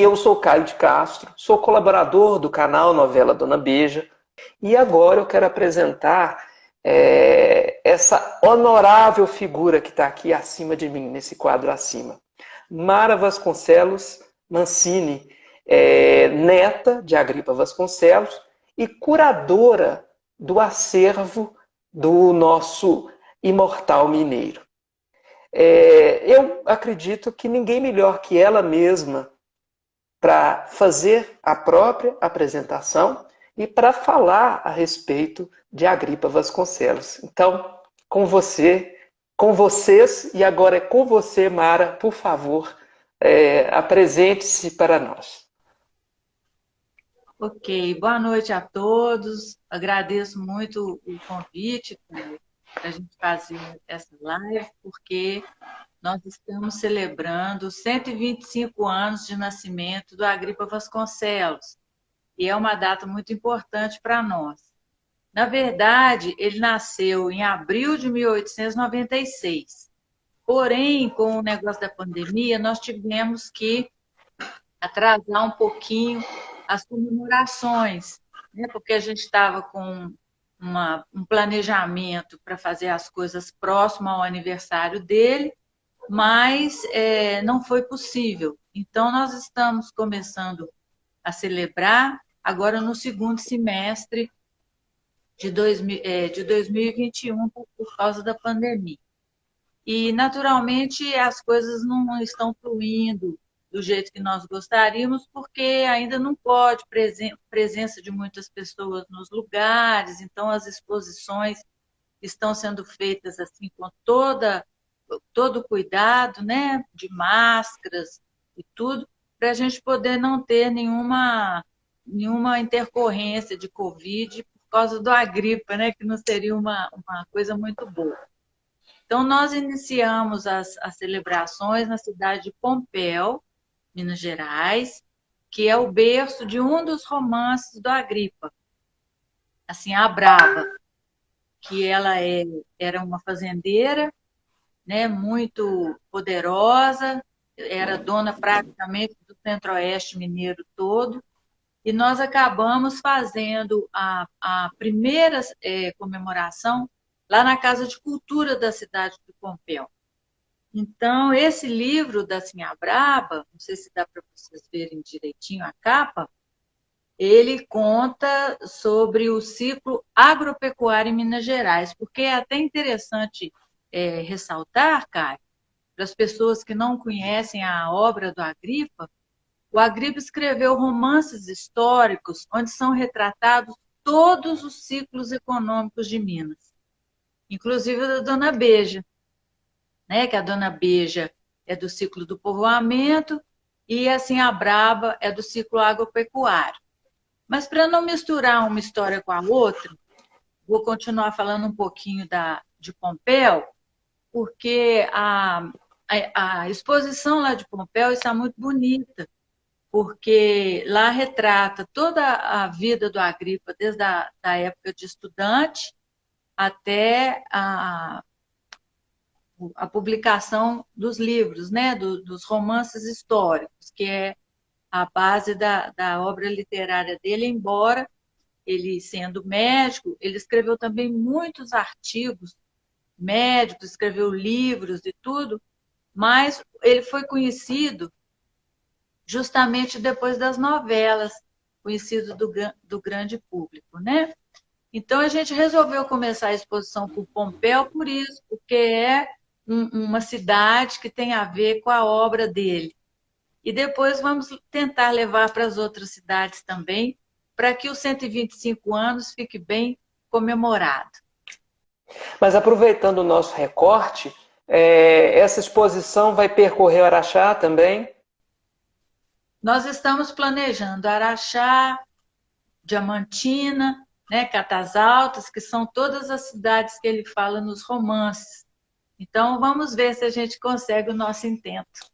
Eu sou Caio de Castro, sou colaborador do canal Novela Dona Beija e agora eu quero apresentar essa honorável figura que está aqui acima de mim, nesse quadro acima. Mara Vasconcelos Mancini, neta de Agripa Vasconcelos e curadora do acervo do nosso imortal mineiro. Eu acredito que ninguém melhor que ela mesma para fazer a própria apresentação e para falar a respeito de Agripa Vasconcelos. Então, com você, com vocês, e agora é com você, Mara, por favor, apresente-se para nós. Ok, boa noite a todos. Agradeço muito o convite para a gente fazer essa live, porque nós estamos celebrando 125 anos de nascimento do Agripa Vasconcelos, e é uma data muito importante para nós. Na verdade, ele nasceu em abril de 1896, porém, com o negócio da pandemia, nós tivemos que atrasar um pouquinho as comemorações, né? Porque a gente estava com um planejamento para fazer as coisas próximo ao aniversário dele, mas não foi possível. Então, nós estamos começando a celebrar agora no segundo semestre de 2021, por causa da pandemia. E, naturalmente, as coisas não estão fluindo do jeito que nós gostaríamos, porque ainda não pode presença de muitas pessoas nos lugares, então as exposições estão sendo feitas assim com todo o cuidado, né, de máscaras e tudo, para a gente poder não ter nenhuma intercorrência de Covid por causa da gripe, né, que não seria uma coisa muito boa. Então, nós iniciamos as celebrações na cidade de Pompéu, Minas Gerais, que é o berço de um dos romances do Agripa, assim, a Brava, que ela era uma fazendeira, né, muito poderosa, era dona praticamente do centro-oeste mineiro todo, e nós acabamos fazendo a primeira comemoração lá na Casa de Cultura da cidade de Pompéu. Então, esse livro da Sinha Braba, não sei se dá para vocês verem direitinho a capa, ele conta sobre o ciclo agropecuário em Minas Gerais, porque é até interessante ressaltar, Caio, para as pessoas que não conhecem a obra do Agripa, o Agripa escreveu romances históricos onde são retratados todos os ciclos econômicos de Minas, inclusive da Dona Beija, né? Que a Dona Beija é do ciclo do povoamento e assim a Braba é do ciclo agropecuário. Mas para não misturar uma história com a outra, vou continuar falando um pouquinho de Pompéu, porque a exposição lá de Pompéu está muito bonita, porque lá retrata toda a vida do Agripa, desde a época de estudante até a publicação dos livros, né, dos romances históricos, que é a base da obra literária dele, embora ele sendo médico, ele escreveu também muitos artigos médicos, escreveu livros e tudo, mas ele foi conhecido justamente depois das novelas, conhecido do grande público, né? Então, a gente resolveu começar a exposição por Pompéu por isso, porque é uma cidade que tem a ver com a obra dele. E depois vamos tentar levar para as outras cidades também, para que os 125 anos fique bem comemorado. Mas aproveitando o nosso recorte, essa exposição vai percorrer Araxá também? Nós estamos planejando Araxá, Diamantina, né, Catas Altas, que são todas as cidades que ele fala nos romances. Então, vamos ver se a gente consegue o nosso intento.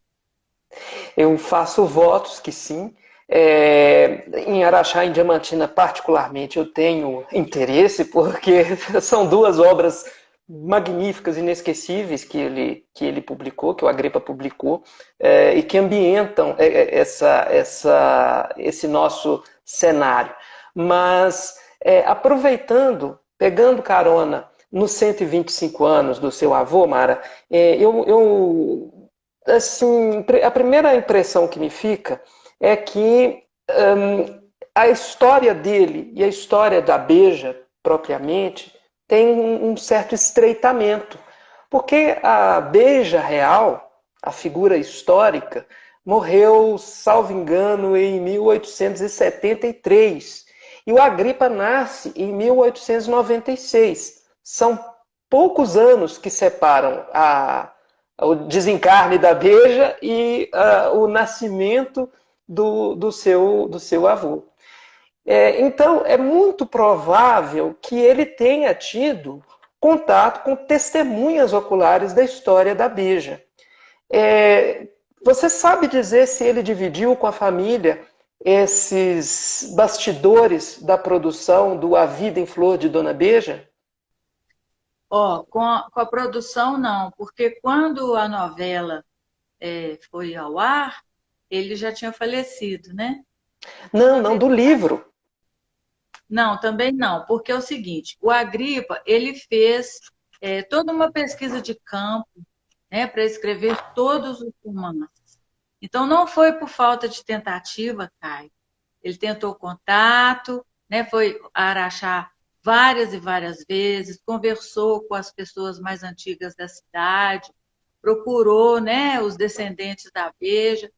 Eu faço votos que sim. Em Araxá e Diamantina, particularmente, eu tenho interesse, porque são duas obras magníficas, inesquecíveis que ele publicou, que o Agrippa publicou, e que ambientam esse nosso cenário. Mas, aproveitando, pegando carona nos 125 anos do seu avô, Mara, assim, a primeira impressão que me fica é que a história dele e a história da Beja, propriamente, tem um certo estreitamento. Porque a Beja Real, a figura histórica, morreu, salvo engano, em 1873. E o Agrippa nasce em 1896. São poucos anos que separam o desencarne da Beja e o nascimento do seu avô. Então, é muito provável que ele tenha tido contato com testemunhas oculares da história da Beja. Você sabe dizer se ele dividiu com a família esses bastidores da produção do A Vida em Flor de Dona Beja? Com a produção, não, porque quando a novela foi ao ar, ele já tinha falecido, né? Não, do livro. Não, também não, porque é o seguinte, o Agrippa, ele fez toda uma pesquisa de campo, né, para escrever todos os romances. Então, não foi por falta de tentativa, Caio. Ele tentou contato, né, foi a Araxá várias e várias vezes, conversou com as pessoas mais antigas da cidade, procurou, né, os descendentes da Beja,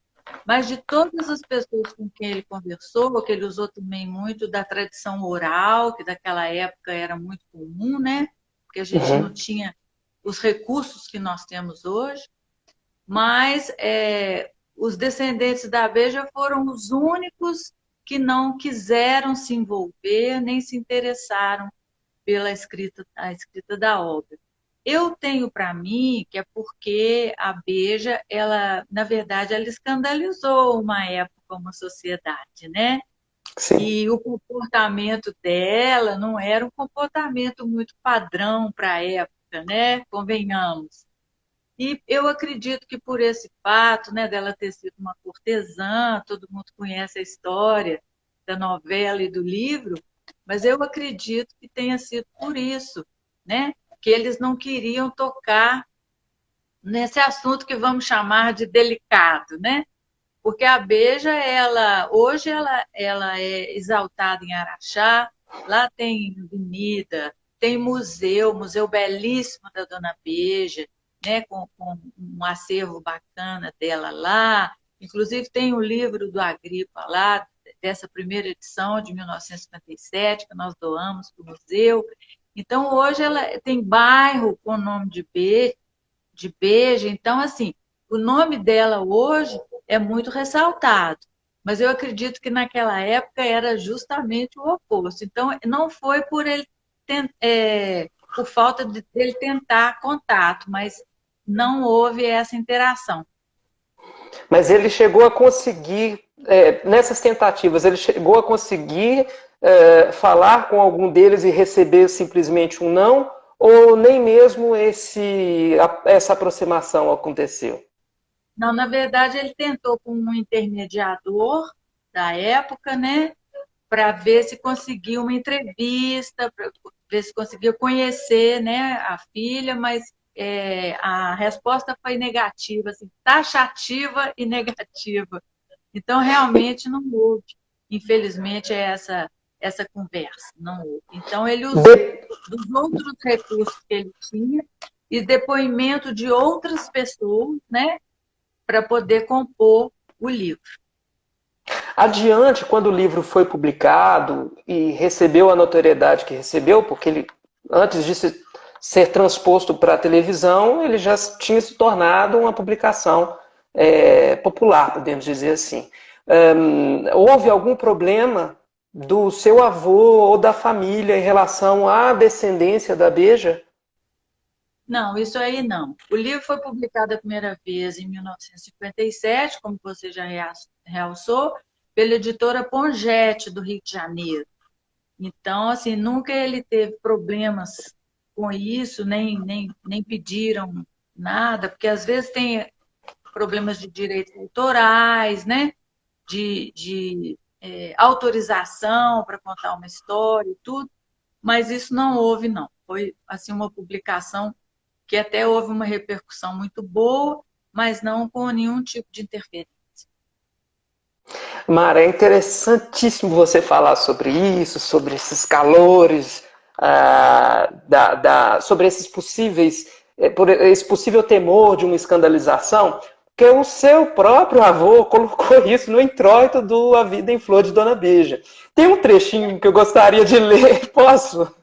mas de todas as pessoas com quem ele conversou, que ele usou também muito da tradição oral, que daquela época era muito comum, né? Porque a gente não tinha os recursos que nós temos hoje, mas os descendentes da Beja foram os únicos que não quiseram se envolver, nem se interessaram pela a escrita da obra. Eu tenho para mim que é porque a Beja, ela, na verdade, ela escandalizou uma época, uma sociedade, né? Sim. E o comportamento dela não era um comportamento muito padrão para a época, né? Convenhamos. E eu acredito que por esse fato, né, dela ter sido uma cortesã, todo mundo conhece a história da novela e do livro, mas eu acredito que tenha sido por isso, né, que eles não queriam tocar nesse assunto que vamos chamar de delicado, né? Porque a Beja, hoje ela é exaltada em Araxá, lá tem avenida, tem museu belíssimo da Dona Beja, né, com um acervo bacana dela lá. Inclusive tem o livro do Agrippa lá, dessa primeira edição de 1957, que nós doamos para o museu. Então, hoje ela tem bairro com o nome de Beja. Então, assim, o nome dela hoje é muito ressaltado. Mas eu acredito que naquela época era justamente o oposto. Então, não foi por ele por falta dele tentar contato, mas não houve essa interação. Mas ele chegou a conseguir, nessas tentativas, ele chegou a conseguir falar com algum deles e receber simplesmente um não? Ou nem mesmo essa aproximação aconteceu? Não, na verdade, ele tentou com um intermediador da época, né? Para ver se conseguia uma entrevista, para ver se conseguia conhecer, né, a filha, mas a resposta foi negativa, assim, taxativa e negativa. Então, realmente não houve, infelizmente, essa conversa, não houve. Então, ele usou dos outros recursos que ele tinha e depoimento de outras pessoas, né, para poder compor o livro. Adiante, quando o livro foi publicado e recebeu a notoriedade que recebeu, porque ele, antes de ser transposto para a televisão, ele já tinha se tornado uma publicação popular, podemos dizer assim. Houve algum problema do seu avô ou da família em relação à descendência da Beja? Não, isso aí não. O livro foi publicado a primeira vez em 1957, como você já realçou, pela editora Pongete, do Rio de Janeiro. Então, assim, nunca ele teve problemas com isso, nem pediram nada, porque às vezes tem problemas de direitos autorais, né? De autorização para contar uma história e tudo, mas isso não houve, não. Foi assim uma publicação que até houve uma repercussão muito boa, mas não com nenhum tipo de interferência. Mara, é interessantíssimo você falar sobre isso, sobre esses calores, sobre esses por esse possível temor de uma escandalização, porque o seu próprio avô colocou isso no introito do A Vida em Flor de Dona Beija. Tem um trechinho que eu gostaria de ler, posso?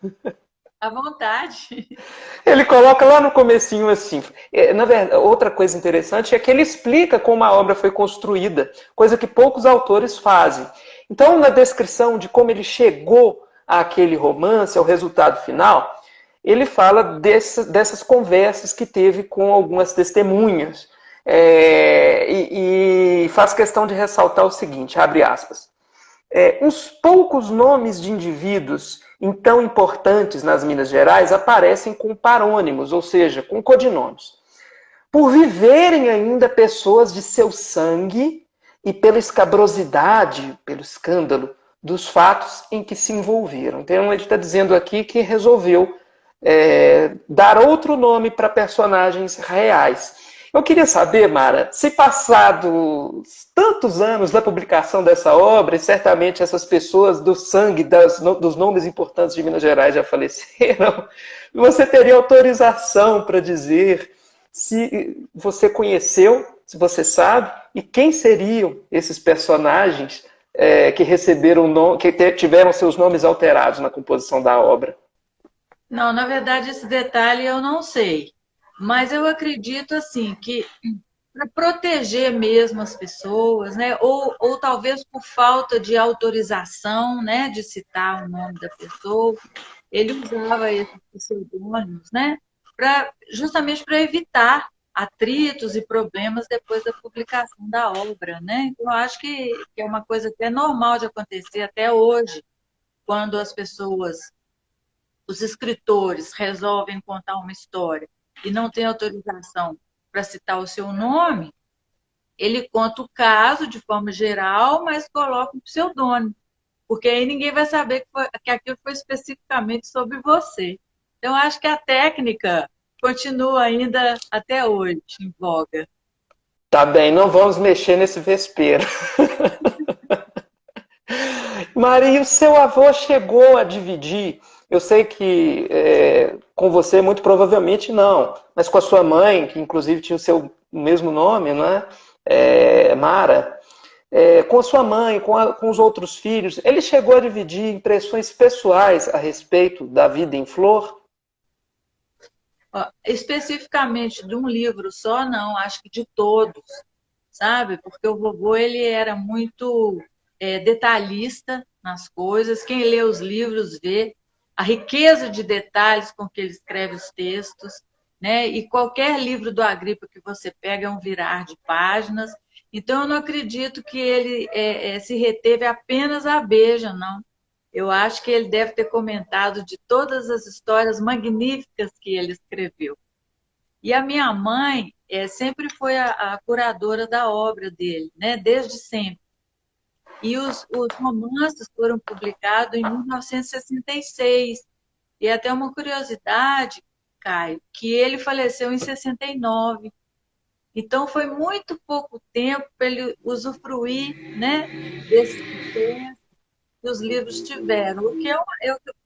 À vontade. Ele coloca lá no comecinho assim. Na verdade, outra coisa interessante é que ele explica como a obra foi construída, coisa que poucos autores fazem. Então, na descrição de como ele chegou àquele romance, ao resultado final, ele fala dessas conversas que teve com algumas testemunhas. E faz questão de ressaltar o seguinte, abre aspas. Uns poucos nomes de indivíduos então importantes nas Minas Gerais aparecem com parônimos, ou seja, com codinomes. Por viverem ainda pessoas de seu sangue e pela escabrosidade, pelo escândalo dos fatos em que se envolveram. Então ele está dizendo aqui que resolveu dar outro nome para personagens reais. Eu queria saber, Mara, se passados tantos anos da publicação dessa obra, e certamente essas pessoas do sangue dos nomes importantes de Minas Gerais já faleceram, você teria autorização para dizer se você conheceu, se você sabe, e quem seriam esses personagens que receberam, que tiveram seus nomes alterados na composição da obra? Não, na verdade, esse detalhe eu não sei. Mas eu acredito assim que para proteger mesmo as pessoas, né? Ou talvez por falta de autorização, né? De citar o nome da pessoa, ele usava esses pseudônimos, né? Justamente para evitar atritos e problemas depois da publicação da obra, né? Então, eu acho que é uma coisa até normal de acontecer até hoje, quando as pessoas, os escritores resolvem contar uma história e não tem autorização para citar o seu nome, ele conta o caso de forma geral, mas coloca um pseudônimo, porque aí ninguém vai saber que aquilo foi especificamente sobre você. Então, acho que a técnica continua ainda até hoje em voga. Tá bem, não vamos mexer nesse vespeiro. Maria, o seu avô chegou a dividir? Eu sei que com você, muito provavelmente não, mas com a sua mãe, que inclusive tinha o seu mesmo nome, né? Mara, com a sua mãe, com os outros filhos, ele chegou a dividir impressões pessoais a respeito da vida em flor? Ó, especificamente de um livro só, não, acho que de todos, sabe? Porque o vovô ele era muito detalhista nas coisas. Quem lê os livros vê a riqueza de detalhes com que ele escreve os textos, né? E qualquer livro do Agripa que você pega é um virar de páginas. Então, eu não acredito que ele se reteve apenas à Beija, não. Eu acho que ele deve ter comentado de todas as histórias magníficas que ele escreveu. E a minha mãe sempre foi a curadora da obra dele, né? Desde sempre. E os romances foram publicados em 1966. E até uma curiosidade, Caio, que ele faleceu em 69. Então, foi muito pouco tempo para ele usufruir, né, desse sucesso que os livros tiveram, o que eu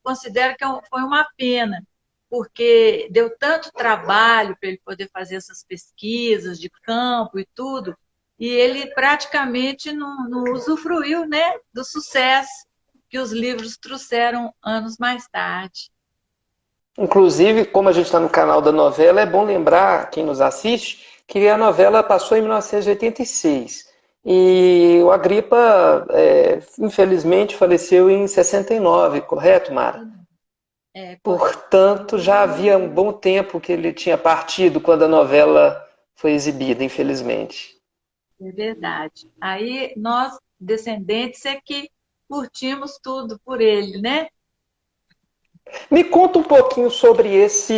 considero que foi uma pena, porque deu tanto trabalho para ele poder fazer essas pesquisas de campo e tudo, e ele praticamente não usufruiu, né, do sucesso que os livros trouxeram anos mais tarde. Inclusive, como a gente está no canal da novela, é bom lembrar, quem nos assiste, que a novela passou em 1986. E o Agripa, infelizmente, faleceu em 69, correto, Mara? Correto. Portanto, já havia um bom tempo que ele tinha partido quando a novela foi exibida, infelizmente. É verdade. Aí nós, descendentes, é que curtimos tudo por ele, né? Me conta um pouquinho sobre essa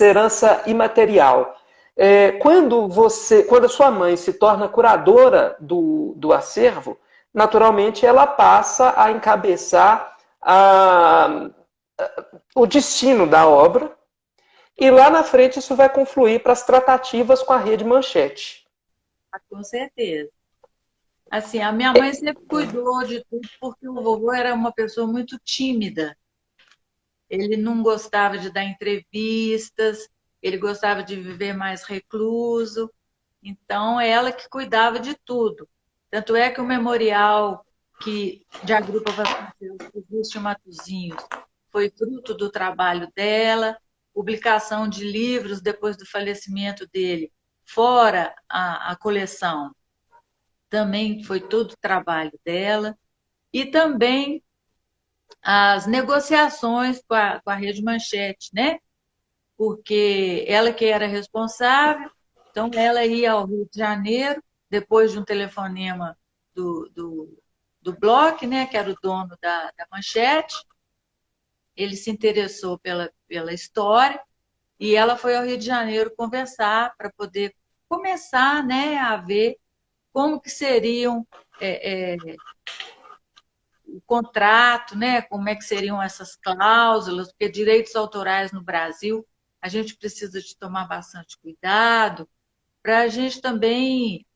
herança imaterial. Quando a sua mãe se torna curadora do acervo, naturalmente ela passa a encabeçar o destino da obra, e lá na frente isso vai confluir para as tratativas com a Rede Manchete. Com certeza. Assim, a minha mãe sempre cuidou de tudo porque o vovô era uma pessoa muito tímida. Ele não gostava de dar entrevistas, ele gostava de viver mais recluso. Então, ela que cuidava de tudo. Tanto é que o memorial de Agripa Vasconcelos, que existe em Matosinhos, foi fruto do trabalho dela, publicação de livros depois do falecimento dele, fora a coleção, também foi todo o trabalho dela. E também as negociações com a Rede Manchete, né? Porque ela que era responsável, então ela ia ao Rio de Janeiro, depois de um telefonema do Bloch, né, que era o dono da Manchete, ele se interessou pela história, e ela foi ao Rio de Janeiro conversar para poder começar, né, a ver como que seriam o contrato, né? Como é que seriam essas cláusulas, porque direitos autorais no Brasil a gente precisa de tomar bastante cuidado para a gente também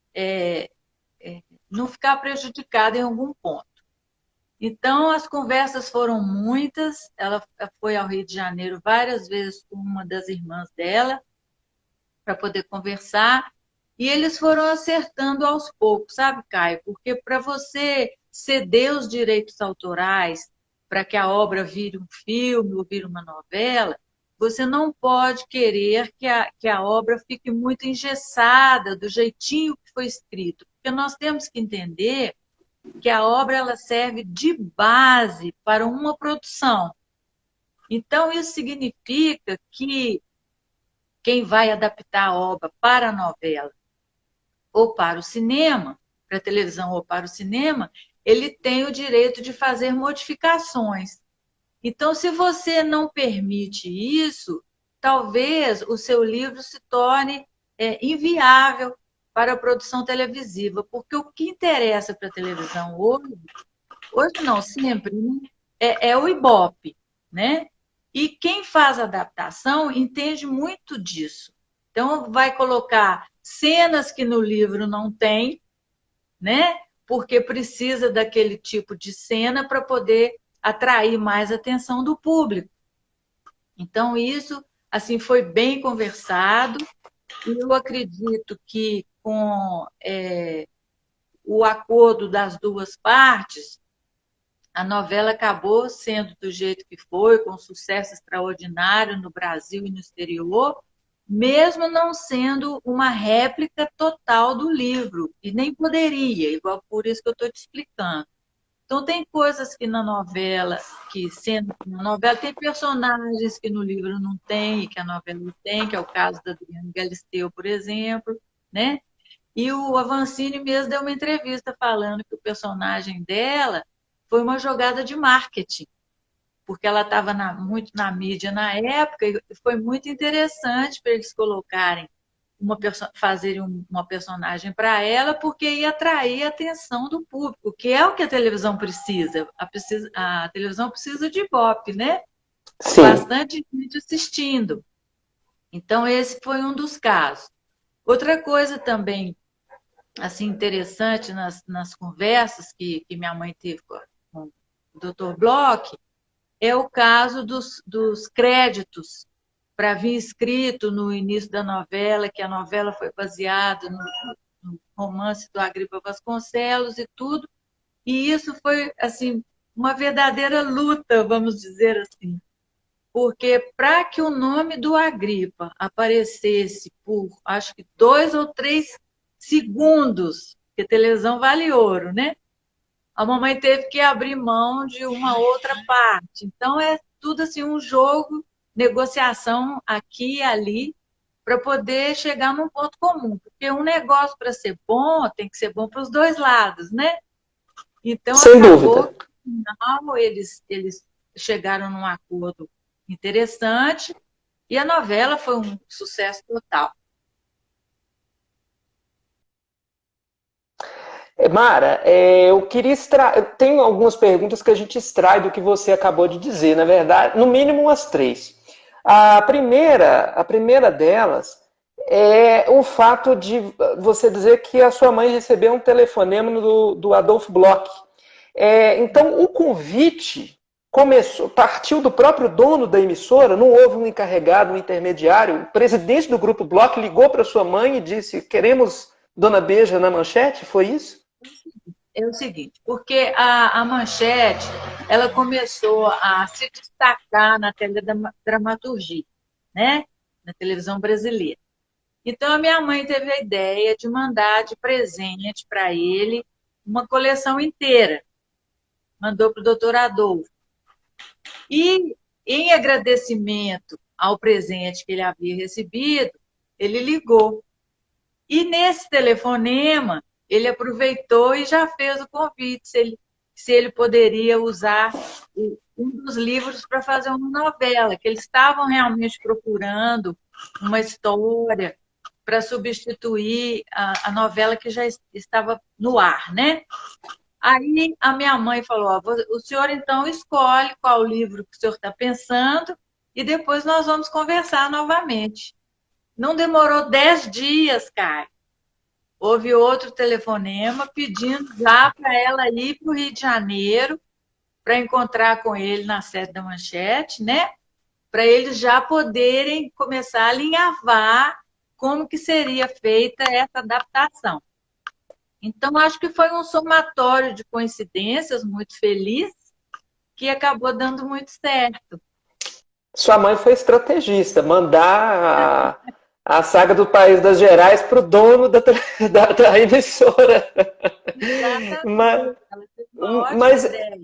não ficar prejudicado em algum ponto. Então, as conversas foram muitas, ela foi ao Rio de Janeiro várias vezes com uma das irmãs dela para poder conversar, e eles foram acertando aos poucos, sabe, Caio? Porque para você ceder os direitos autorais para que a obra vire um filme ou vire uma novela, você não pode querer que a obra fique muito engessada, do jeitinho que foi escrito. Porque nós temos que entender que a obra ela serve de base para uma produção. Então, isso significa que quem vai adaptar a obra para a novela ou para o cinema, para a televisão ou para o cinema, ele tem o direito de fazer modificações. Então, se você não permite isso, talvez o seu livro se torne inviável para a produção televisiva, porque o que interessa para a televisão hoje não, sempre, né? É o Ibope, né? E quem faz adaptação entende muito disso. Então, vai colocar cenas que no livro não tem, né? Porque precisa daquele tipo de cena para poder atrair mais a atenção do público. Então, isso assim foi bem conversado, e eu acredito que com o acordo das duas partes, a novela acabou sendo do jeito que foi, com sucesso extraordinário no Brasil e no exterior, mesmo não sendo uma réplica total do livro, e nem poderia, igual por isso que eu estou te explicando. Então, tem coisas que na novela, sendo que na novela, tem personagens que no livro não tem, e que a novela tem, que é o caso da Adriana Galisteu, por exemplo, né? E o Avancini mesmo deu uma entrevista falando que o personagem dela foi uma jogada de marketing, porque ela estava muito na mídia na época, e foi muito interessante para eles colocarem fazerem uma personagem para ela, porque ia atrair a atenção do público, que é o que a televisão precisa. A televisão precisa de Ibope, né? Sim. Bastante gente assistindo. Então, esse foi um dos casos. Outra coisa também assim, interessante nas conversas que minha mãe teve com o Dr. Bloch é o caso dos créditos para vir escrito no início da novela, que a novela foi baseada no romance do Agripa Vasconcelos e tudo. E isso foi assim uma verdadeira luta, vamos dizer assim. Porque para que o nome do Agripa aparecesse por, acho que 2 ou 3 segundos, porque televisão vale ouro, né? A mamãe teve que abrir mão de uma outra parte. Então, é tudo assim, um jogo, negociação aqui e ali, para poder chegar num ponto comum. Porque um negócio, para ser bom, tem que ser bom para os dois lados, né? Então, Sem dúvida. final, eles chegaram num acordo interessante e a novela foi um sucesso total. Mara, eu queria eu tenho algumas perguntas que a gente extrai do que você acabou de dizer, na verdade, no mínimo umas três. A primeira delas é o fato de você dizer que a sua mãe recebeu um telefonema do Adolfo Bloch. Então, o convite partiu do próprio dono da emissora, não houve um encarregado, um intermediário. O presidente do Grupo Bloch ligou para sua mãe e disse: queremos Dona Beija na manchete? Foi isso? É o seguinte, porque a Manchete, ela começou a se destacar na teledramaturgia, né? Na televisão brasileira. Então, a minha mãe teve a ideia de mandar de presente para ele uma coleção inteira. Mandou para o doutor Adolfo. E, em agradecimento ao presente que ele havia recebido, ele ligou. E nesse telefonema, ele aproveitou e já fez o convite, se ele poderia usar um dos livros para fazer uma novela, que eles estavam realmente procurando uma história para substituir a novela que já estava no ar, né? Aí a minha mãe falou: ó, o senhor então escolhe qual livro que o senhor está pensando e depois nós vamos conversar novamente. Não demorou 10 dias, Caio. Houve outro telefonema pedindo já para ela ir para o Rio de Janeiro para encontrar com ele na sede da Manchete, né? Para eles já poderem começar a alinhavar como que seria feita essa adaptação. Então, acho que foi um somatório de coincidências muito feliz que acabou dando muito certo. Sua mãe foi estrategista, mandar a saga do País das Gerais para o dono da emissora. Exatamente. Mas, Ela teve uma ótima mas ideia.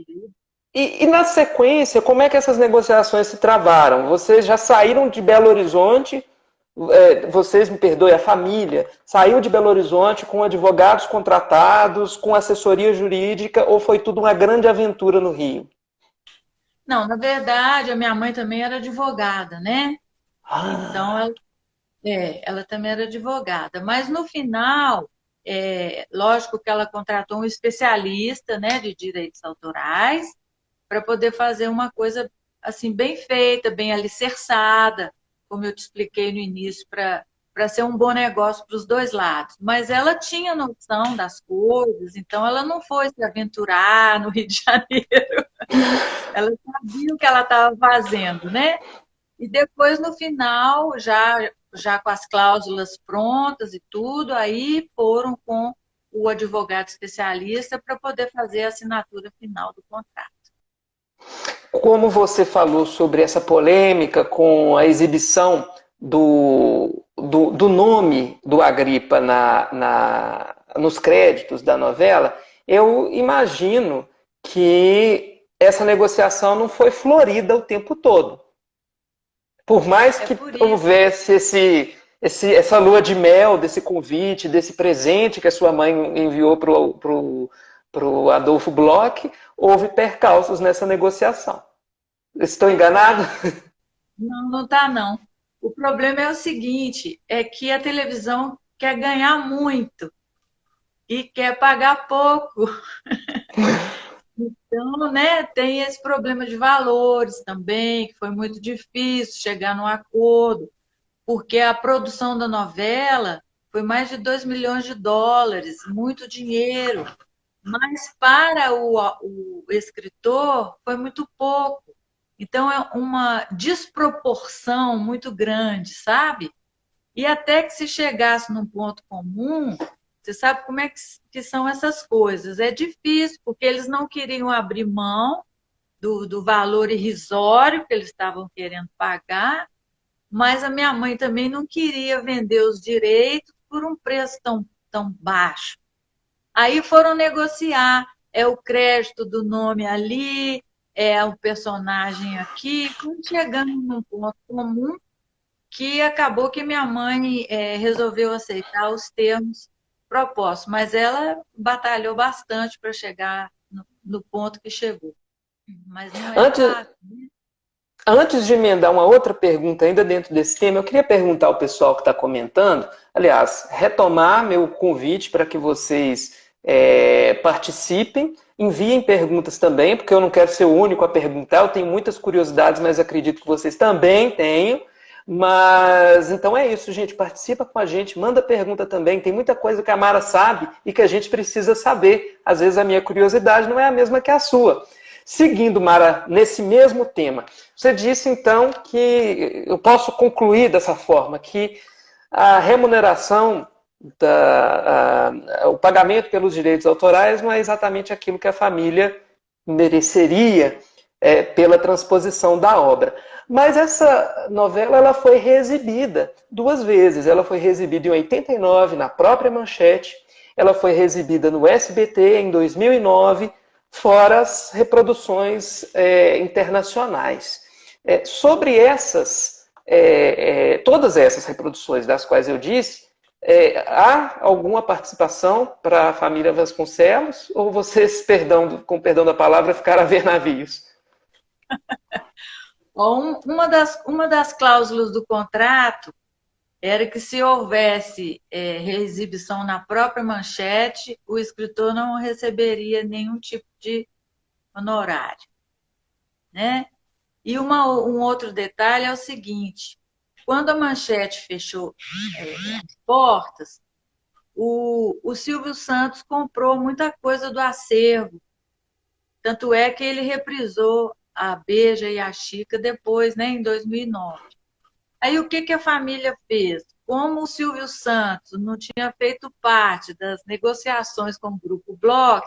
e na sequência, como é que essas negociações se travaram? Vocês já saíram de Belo Horizonte, vocês, me perdoem, a família, saiu de Belo Horizonte com advogados contratados, com assessoria jurídica, ou foi tudo uma grande aventura no Rio? Não, na verdade, a minha mãe também era advogada, né? Então, Ah, ela também era advogada. Mas no final, lógico que ela contratou um especialista, né, de direitos autorais para poder fazer uma coisa assim bem feita, bem alicerçada, como eu te expliquei no início, para ser um bom negócio para os dois lados. Mas ela tinha noção das coisas, então ela não foi se aventurar no Rio de Janeiro. Ela sabia o que ela estava fazendo, né? E depois, no final, já com as cláusulas prontas e tudo, aí foram com o advogado especialista para poder fazer a assinatura final do contrato. como você falou sobre essa polêmica com a exibição do nome do Agripa nos créditos da novela, eu imagino que essa negociação não foi florida o tempo todo. Por mais que Por isso. houvesse essa lua de mel, desse convite, desse presente que a sua mãe enviou para o Adolfo Bloch, houve percalços nessa negociação. Estou enganado? Não, não está não. O problema é o seguinte, é que a televisão quer ganhar muito e quer pagar pouco. Então, né, tem esse problema de valores também, que foi muito difícil chegar num acordo, porque a produção da novela foi mais de 2 milhões de dólares, muito dinheiro. Mas para o escritor foi muito pouco. Então é uma desproporção muito grande, sabe? E até que se chegasse num ponto comum, você sabe como é que são essas coisas. É difícil, porque eles não queriam abrir mão do valor irrisório que eles estavam querendo pagar, mas a minha mãe também não queria vender os direitos por um preço tão baixo. Aí foram negociar, é o crédito do nome ali, é o personagem aqui, fomos chegando num ponto comum que acabou que minha mãe resolveu aceitar os termos propostos, mas ela batalhou bastante para chegar no ponto que chegou. Mas não é Antes, fácil, né? Antes de emendar uma outra pergunta ainda dentro desse tema, eu queria perguntar ao pessoal que está comentando, aliás, retomar meu convite para que vocês participem, enviem perguntas também, porque eu não quero ser o único a perguntar, eu tenho muitas curiosidades, mas acredito que vocês também tenham. Mas então é isso, gente, participa com a gente, manda pergunta também, tem muita coisa que a Mara sabe e que a gente precisa saber. Às vezes a minha curiosidade não é a mesma que a sua. Seguindo, Mara, nesse mesmo tema, você disse então que eu posso concluir dessa forma, que a remuneração, o pagamento pelos direitos autorais não é exatamente aquilo que a família mereceria pela transposição da obra. Mas essa novela ela foi reexibida 2 vezes. Ela foi reexibida em 89 na própria Manchete, ela foi reexibida no SBT em 2009, fora as reproduções internacionais. Sobre todas essas reproduções das quais eu disse, há alguma participação para a família Vasconcelos? Ou vocês, com perdão da palavra, ficaram a ver navios? Uma das cláusulas do contrato era que se houvesse reexibição na própria Manchete, o escritor não receberia nenhum tipo de honorário, né? E um outro detalhe é o seguinte, quando a Manchete fechou as portas, o Silvio Santos comprou muita coisa do acervo, tanto é que ele reprisou a Beija e a Chica depois, né, em 2009. Aí o que a família fez? Como o Silvio Santos não tinha feito parte das negociações com o Grupo Bloch,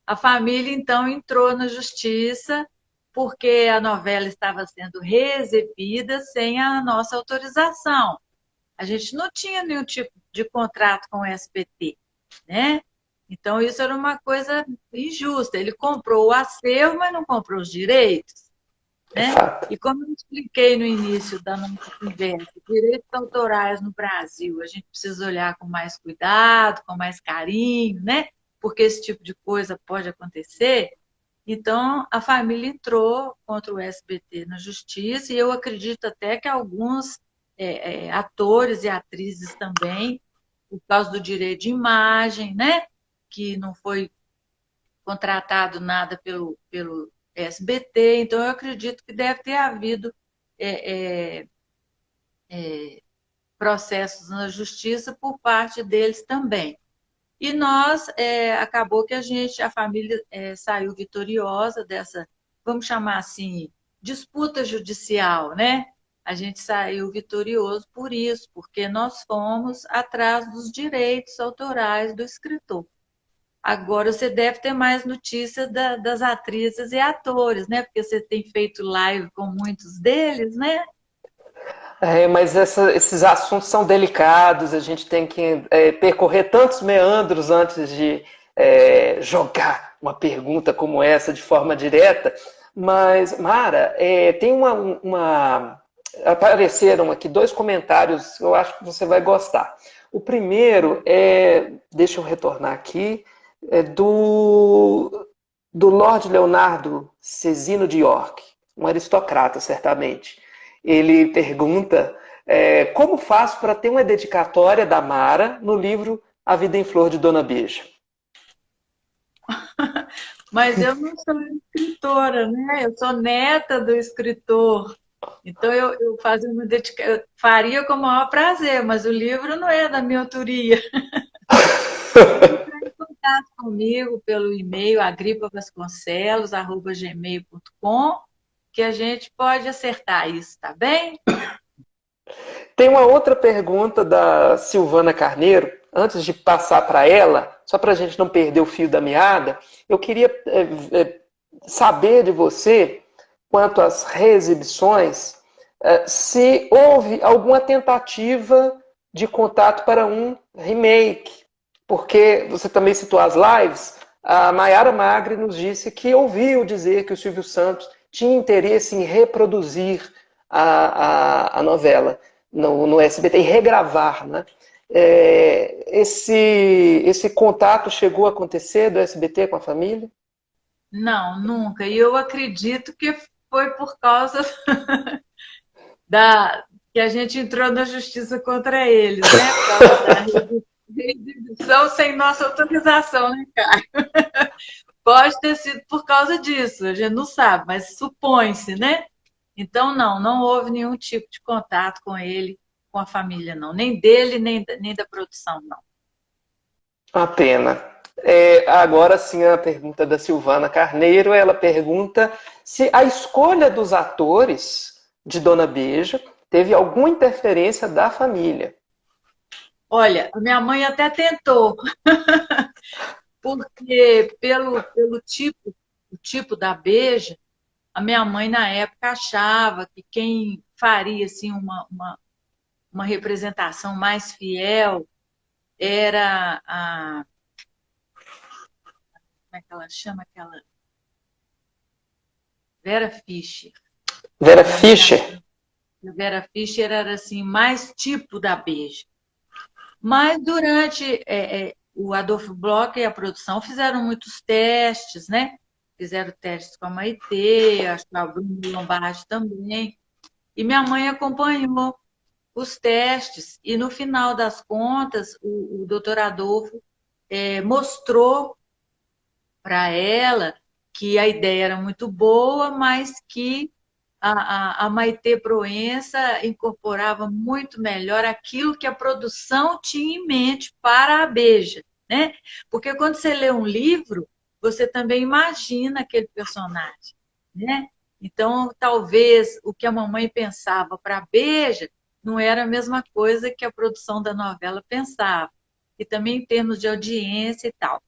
a família então entrou na justiça porque a novela estava sendo reexibida sem a nossa autorização. A gente não tinha nenhum tipo de contrato com o SBT, né? Então isso era uma coisa injusta. Ele comprou o acervo, mas não comprou os direitos. Né? E como eu expliquei no início da nossa conversa, direitos autorais no Brasil, a gente precisa olhar com mais cuidado, com mais carinho, né? Porque esse tipo de coisa pode acontecer. Então, a família entrou contra o SBT na justiça, e eu acredito até que alguns atores e atrizes também, por causa do direito de imagem, né? Que não foi contratado nada pelo SBT, então eu acredito que deve ter havido processos na justiça por parte deles também. E nós, acabou que a família saiu vitoriosa dessa, vamos chamar assim, disputa judicial, né? A gente saiu vitorioso por isso, porque nós fomos atrás dos direitos autorais do escritor. Agora você deve ter mais notícias das atrizes e atores, né? Porque você tem feito live com muitos deles, né? Mas esses assuntos são delicados, a gente tem que percorrer tantos meandros antes de jogar uma pergunta como essa de forma direta. Mas, Mara, apareceram aqui 2 comentários que eu acho que você vai gostar. O primeiro deixa eu retornar aqui, do Lord Leonardo Cesino de York, um aristocrata, certamente. Ele pergunta como faço para ter uma dedicatória da Mara no livro A Vida em Flor de Dona Beija? Mas eu não sou escritora, né? Eu sou neta do escritor. Então eu faria com o maior prazer, mas o livro não é da minha autoria. Entrar em contato comigo pelo e-mail agripavasconcelos@gmail.com, que a gente pode acertar isso, tá bem? Tem uma outra pergunta da Silvana Carneiro. Antes de passar para ela, só para a gente não perder o fio da meada, eu queria saber de você, quanto às reexibições, se houve alguma tentativa de contato para um remake. Porque você também citou as lives, a Maiara Magri nos disse que ouviu dizer que o Silvio Santos tinha interesse em reproduzir a novela no SBT e regravar, né? Esse contato chegou a acontecer do SBT com a família? Não, nunca. E eu acredito que foi por causa da que a gente entrou na justiça contra eles, né? Por causa da reedição sem nossa autorização, né, cara? Pode ter sido por causa disso, a gente não sabe, mas supõe-se, né? Então, não houve nenhum tipo de contato com ele, com a família, não. Nem dele, nem da produção, não. Uma pena. Agora sim, a pergunta da Silvana Carneiro, ela pergunta se a escolha dos atores de Dona Beija teve alguma interferência da família. Olha, a minha mãe até tentou, porque pelo tipo, o tipo da Beija, a minha mãe na época achava que quem faria assim uma representação mais fiel era a, como é que ela chama aquela? Vera Fischer. Vera Minha mãe Fischer? achava que a Vera Fischer era assim mais tipo da Beija. Mas durante o Adolfo Bloch e a produção fizeram muitos testes, né? Fizeram testes com a Maitê, acho que a Bruno Lombardi também. E minha mãe acompanhou os testes. E no final das contas, o doutor Adolfo mostrou para ela que a ideia era muito boa, mas que a Maitê Proença incorporava muito melhor aquilo que a produção tinha em mente para a Beija, né? Porque quando você lê um livro, você também imagina aquele personagem, né? Então, talvez o que a mamãe pensava para a Beija não era a mesma coisa que a produção da novela pensava, e também em termos de audiência e tal.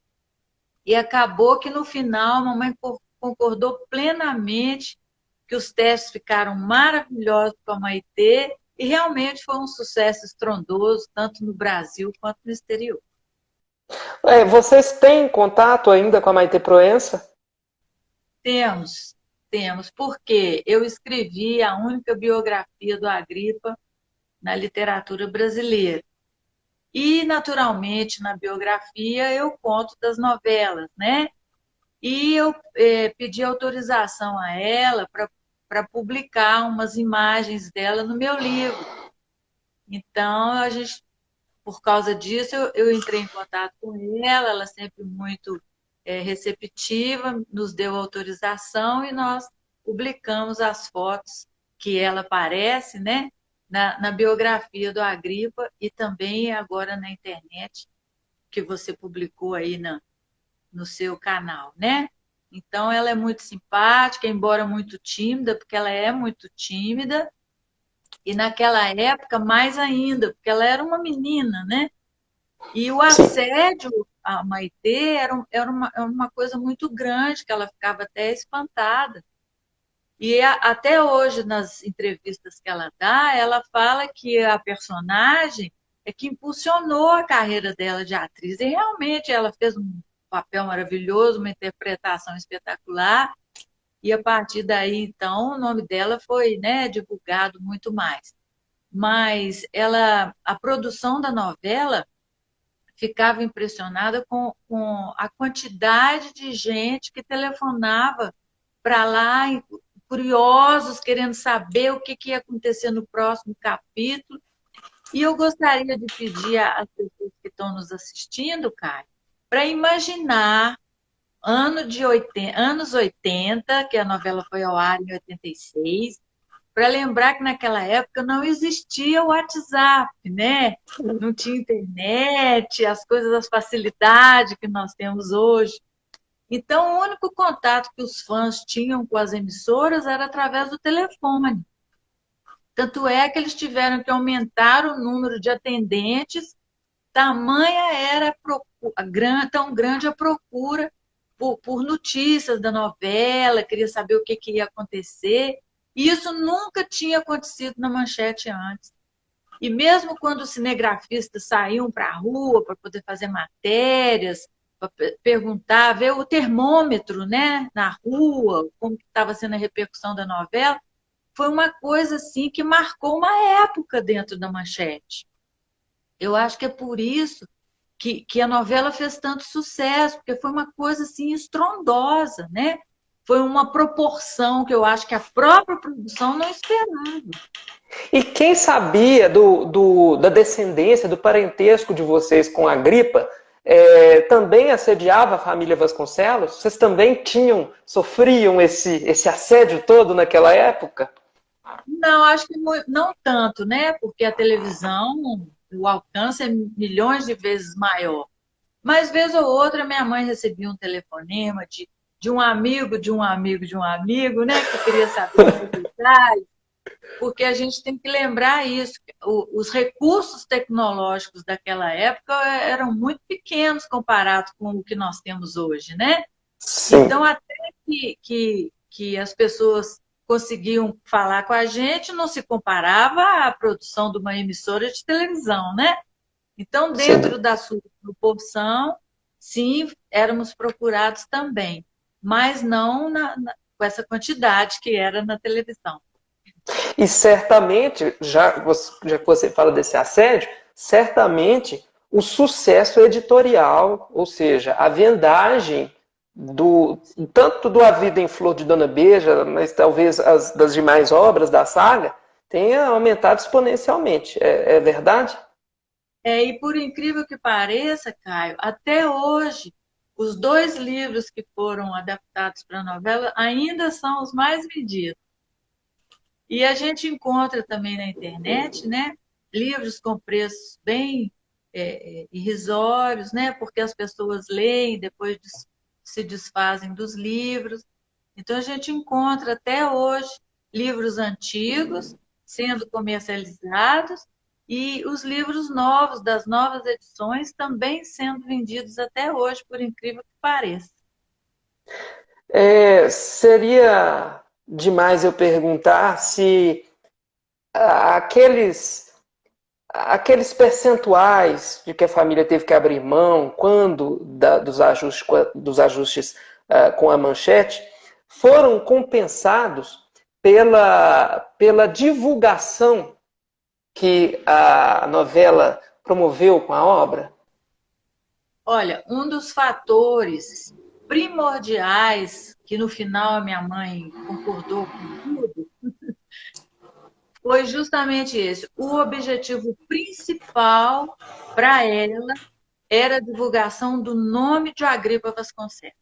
E acabou que no final a mamãe concordou plenamente que os testes ficaram maravilhosos com a Maitê e realmente foi um sucesso estrondoso, tanto no Brasil quanto no exterior. Vocês têm contato ainda com a Maitê Proença? Temos, temos, porque eu escrevi a única biografia do Agripa na literatura brasileira. E, naturalmente, na biografia eu conto das novelas, né? E eu pedi autorização a ela para publicar umas imagens dela no meu livro. Então, a gente, por causa disso, eu entrei em contato com ela sempre muito receptiva, nos deu autorização e nós publicamos as fotos que ela aparece, né, na biografia do Agripa e também agora na internet, que você publicou aí no seu canal, né? Então, ela é muito simpática, embora muito tímida, porque ela é muito tímida, e naquela época mais ainda, porque ela era uma menina, né? E o Sim. assédio à Maitê era uma coisa muito grande, que ela ficava até espantada. E até hoje, nas entrevistas que ela dá, ela fala que a personagem é que impulsionou a carreira dela de atriz. E realmente ela fez um papel maravilhoso, uma interpretação espetacular. E a partir daí, então, o nome dela foi, né, divulgado muito mais. Mas a produção da novela ficava impressionada com a quantidade de gente que telefonava para lá, curiosos, querendo saber o que ia acontecer no próximo capítulo. E eu gostaria de pedir às pessoas que estão nos assistindo, Caio, para imaginar anos 80, que a novela foi ao ar em 86, para lembrar que naquela época não existia o WhatsApp, né? Não tinha internet, as coisas, as facilidades que nós temos hoje. Então, o único contato que os fãs tinham com as emissoras era através do telefone. Tanto é que eles tiveram que aumentar o número de atendentes, tamanha era tão grande a procura por notícias da novela, queria saber o que ia acontecer. E isso nunca tinha acontecido na Manchete antes. E mesmo quando os cinegrafistas saíam para a rua para poder fazer matérias, para perguntar, ver o termômetro, né, na rua, como estava sendo a repercussão da novela, foi uma coisa assim que marcou uma época dentro da Manchete. Eu acho que é por isso que a novela fez tanto sucesso, porque foi uma coisa assim estrondosa, né? Foi uma proporção que eu acho que a própria produção não esperava. E quem sabia da descendência, do parentesco de vocês com a Agripa, também assediava a família Vasconcelos? Vocês também sofriam esse assédio todo naquela época? Não, acho que não tanto, né? Porque a televisão, o alcance é milhões de vezes maior. Mas, vez ou outra, minha mãe recebia um telefonema de um amigo, de um amigo, de um amigo, né? Que queria saber mais detalhes, porque a gente tem que lembrar isso. Os recursos tecnológicos daquela época eram muito pequenos comparados com o que nós temos hoje, né? Sim. Então, até que as pessoas conseguiam falar com a gente, não se comparava à produção de uma emissora de televisão, né? Então, dentro Sim. da sua proporção, sim, éramos procurados também, mas não com essa quantidade que era na televisão. E certamente, já que você fala desse assédio, certamente o sucesso editorial, ou seja, a vendagem tanto do A Vida em Flor de Dona Beija, mas talvez das demais obras da saga, tenha aumentado exponencialmente. É verdade? E por incrível que pareça, Caio, até hoje, os 2 livros que foram adaptados para a novela ainda são os mais vendidos. E a gente encontra também na internet, né, livros com preços bem irrisórios, né, porque as pessoas leem, depois se desfazem dos livros. Então, a gente encontra até hoje livros antigos sendo comercializados e os livros novos, das novas edições, também sendo vendidos até hoje, por incrível que pareça. Seria demais eu perguntar se aqueles percentuais de que a família teve que abrir mão dos ajustes com a manchete foram compensados pela divulgação que a novela promoveu com a obra? Olha, um dos fatores primordiais que no final a minha mãe concordou com tudo foi justamente esse. O objetivo principal para ela era a divulgação do nome de Agripa Vasconcelos.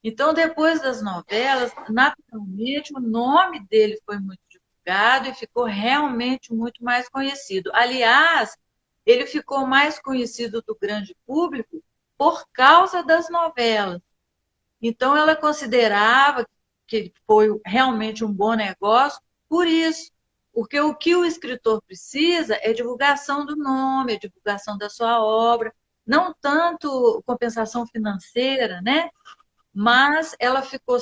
Então, depois das novelas, naturalmente, o nome dele foi muito divulgado e ficou realmente muito mais conhecido. Aliás, ele ficou mais conhecido do grande público por causa das novelas. Então, ela considerava que foi realmente um bom negócio por isso. Porque o que o escritor precisa é divulgação do nome, é divulgação da sua obra, não tanto compensação financeira, né? Mas ela ficou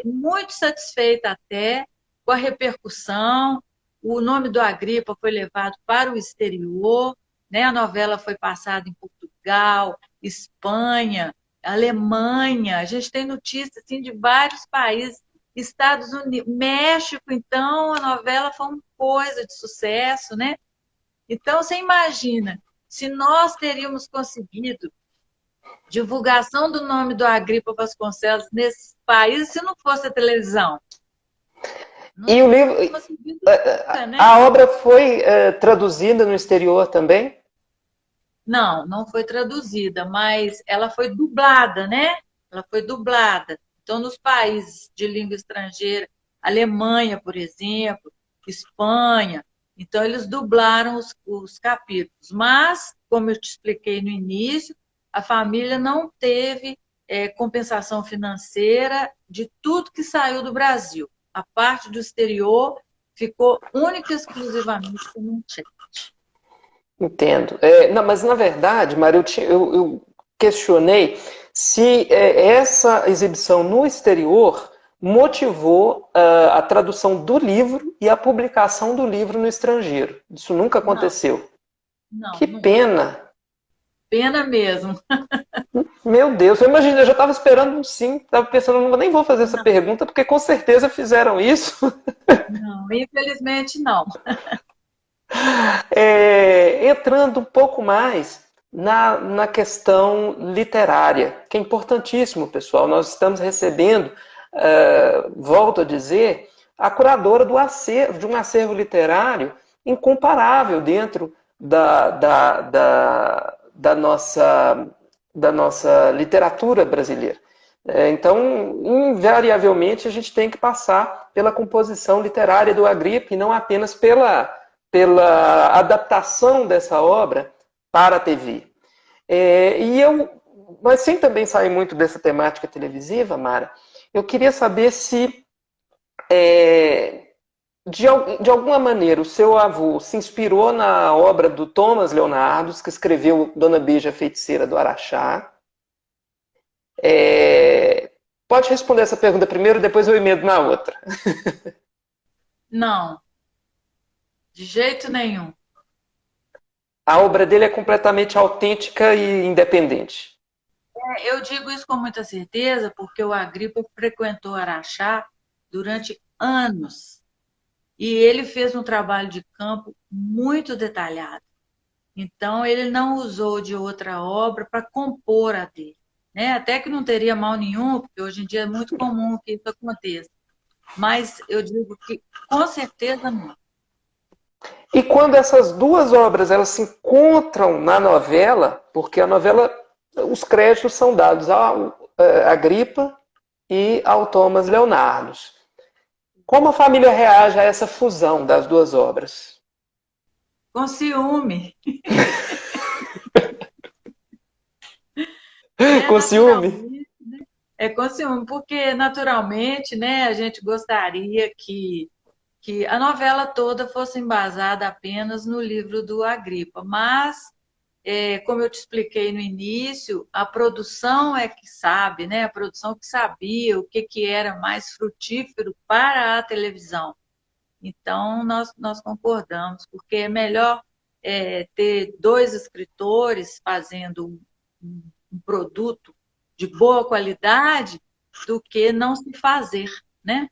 muito satisfeita até com a repercussão. O nome do Agripa foi levado para o exterior, né? A novela foi passada em Portugal, Espanha, Alemanha. A gente tem notícias assim, de vários países, Estados Unidos, México. Então, a novela foi uma coisa de sucesso, né? Então, você imagina, se nós teríamos conseguido divulgação do nome do Agripa Vasconcelos nesses países se não fosse a televisão. Não E o livro, nunca, né? a obra foi traduzida no exterior também? Não, não foi traduzida, mas ela foi dublada, né? Ela foi dublada. Então, nos países de língua estrangeira, Alemanha, por exemplo, Espanha, então eles dublaram os capítulos. Mas, como eu te expliquei no início, a família não teve compensação financeira de tudo que saiu do Brasil. A parte do exterior ficou única e exclusivamente com manchete. Entendo. Não, mas, na verdade, Mário, eu questionei se essa exibição no exterior motivou a tradução do livro e a publicação do livro no estrangeiro. Isso nunca aconteceu. Não, Que nunca. pena! Pena mesmo. Meu Deus, eu imagino, eu já estava esperando um sim. Estava pensando, nem vou fazer essa pergunta, porque com certeza fizeram isso. Não, infelizmente não. Entrando um pouco mais na questão literária, que é importantíssimo, pessoal. Nós estamos recebendo, volto a dizer, a curadora de um acervo literário incomparável dentro da nossa literatura brasileira. Então, invariavelmente, a gente tem que passar pela composição literária do Agripa e não apenas pela adaptação dessa obra para a TV. Mas sem também sair muito dessa temática televisiva, Mara, eu queria saber se, de alguma maneira, o seu avô se inspirou na obra do Thomas Leonardo, que escreveu Dona Beija, Feiticeira do Araxá. Pode responder essa pergunta primeiro, depois eu emendo na outra. Não, de jeito nenhum. A obra dele é completamente autêntica e independente. Eu digo isso com muita certeza porque o Agripa frequentou Araxá durante anos e ele fez um trabalho de campo muito detalhado. Então, ele não usou de outra obra para compor a dele. Né? Até que não teria mal nenhum, porque hoje em dia é muito comum que isso aconteça. Mas eu digo que, com certeza, não. E quando essas duas obras elas se encontram na novela, porque a novela, os créditos são dados ao Agripa e ao Thomas Leonardo. Como a família reage a essa fusão das duas obras? Com ciúme. Com ciúme? Com ciúme, porque naturalmente, né, a gente gostaria que a novela toda fosse embasada apenas no livro do Agripa, mas, como eu te expliquei no início, a produção é que sabe, né? A produção que sabia o que era mais frutífero para a televisão. Então, nós concordamos, porque é melhor ter dois escritores fazendo um produto de boa qualidade do que não se fazer, né?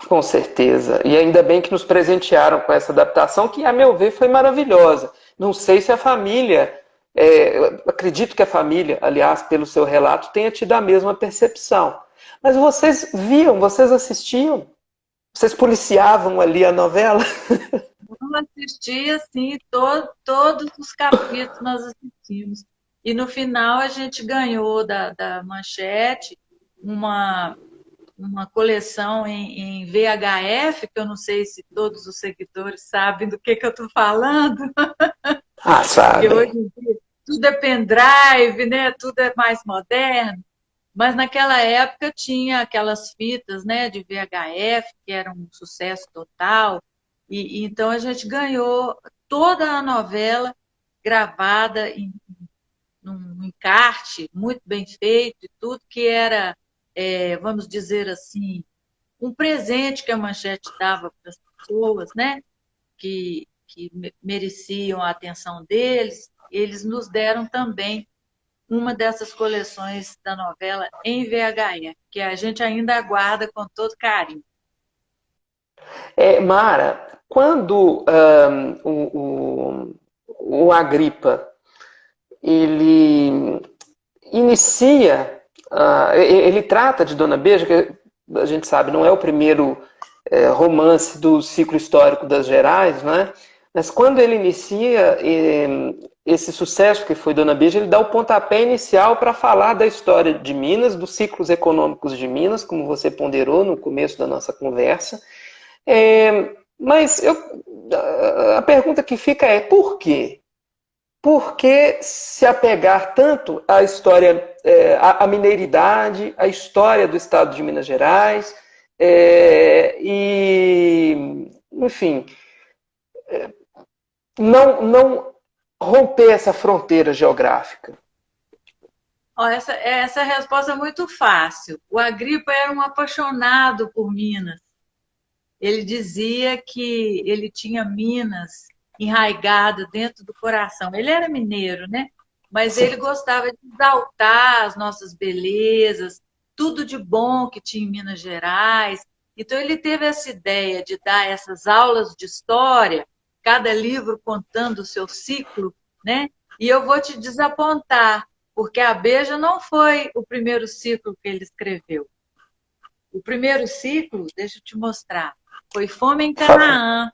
Com certeza. E ainda bem que nos presentearam com essa adaptação, que, a meu ver, foi maravilhosa. Não sei se a família, acredito que a família, aliás, pelo seu relato, tenha tido a mesma percepção. Mas vocês viam, vocês assistiam? Vocês policiavam ali a novela? Eu assisti, assim, todos os capítulos nós assistimos. E no final a gente ganhou da Manchete uma coleção em VHF, que eu não sei se todos os seguidores sabem do que eu estou falando, Ah, porque hoje sabem. em dia tudo é pendrive, né? Tudo é mais moderno. Mas naquela época tinha aquelas fitas, né, de VHF, que eram um sucesso total. E então a gente ganhou toda a novela gravada num encarte muito bem feito e tudo, que era, vamos dizer assim, um presente que a Manchete dava para as pessoas, né, que mereciam a atenção deles. Eles nos deram também uma dessas coleções da novela em VHF, que a gente ainda aguarda com todo carinho. Mara, quando o Agripa ele inicia, ele trata de Dona Beija, que a gente sabe, não é o primeiro romance do ciclo histórico das Gerais, né? Mas quando ele inicia esse sucesso que foi Dona Beija, ele dá o pontapé inicial para falar da história de Minas, dos ciclos econômicos de Minas, como você ponderou no começo da nossa conversa. Mas a pergunta que fica é por quê? Por que se apegar tanto à história, à mineiridade, à história do estado de Minas Gerais, e, enfim, não romper essa fronteira geográfica? Essa resposta é muito fácil. O Agripa era um apaixonado por Minas. Ele dizia que ele tinha Minas enraigado dentro do coração. Ele era mineiro, né? Mas ele gostava de exaltar as nossas belezas, tudo de bom que tinha em Minas Gerais. Então, ele teve essa ideia de dar essas aulas de história, cada livro contando o seu ciclo, né? E eu vou te desapontar, porque a Beija não foi o primeiro ciclo que ele escreveu. O primeiro ciclo, deixa eu te mostrar, foi Fome em Canaã.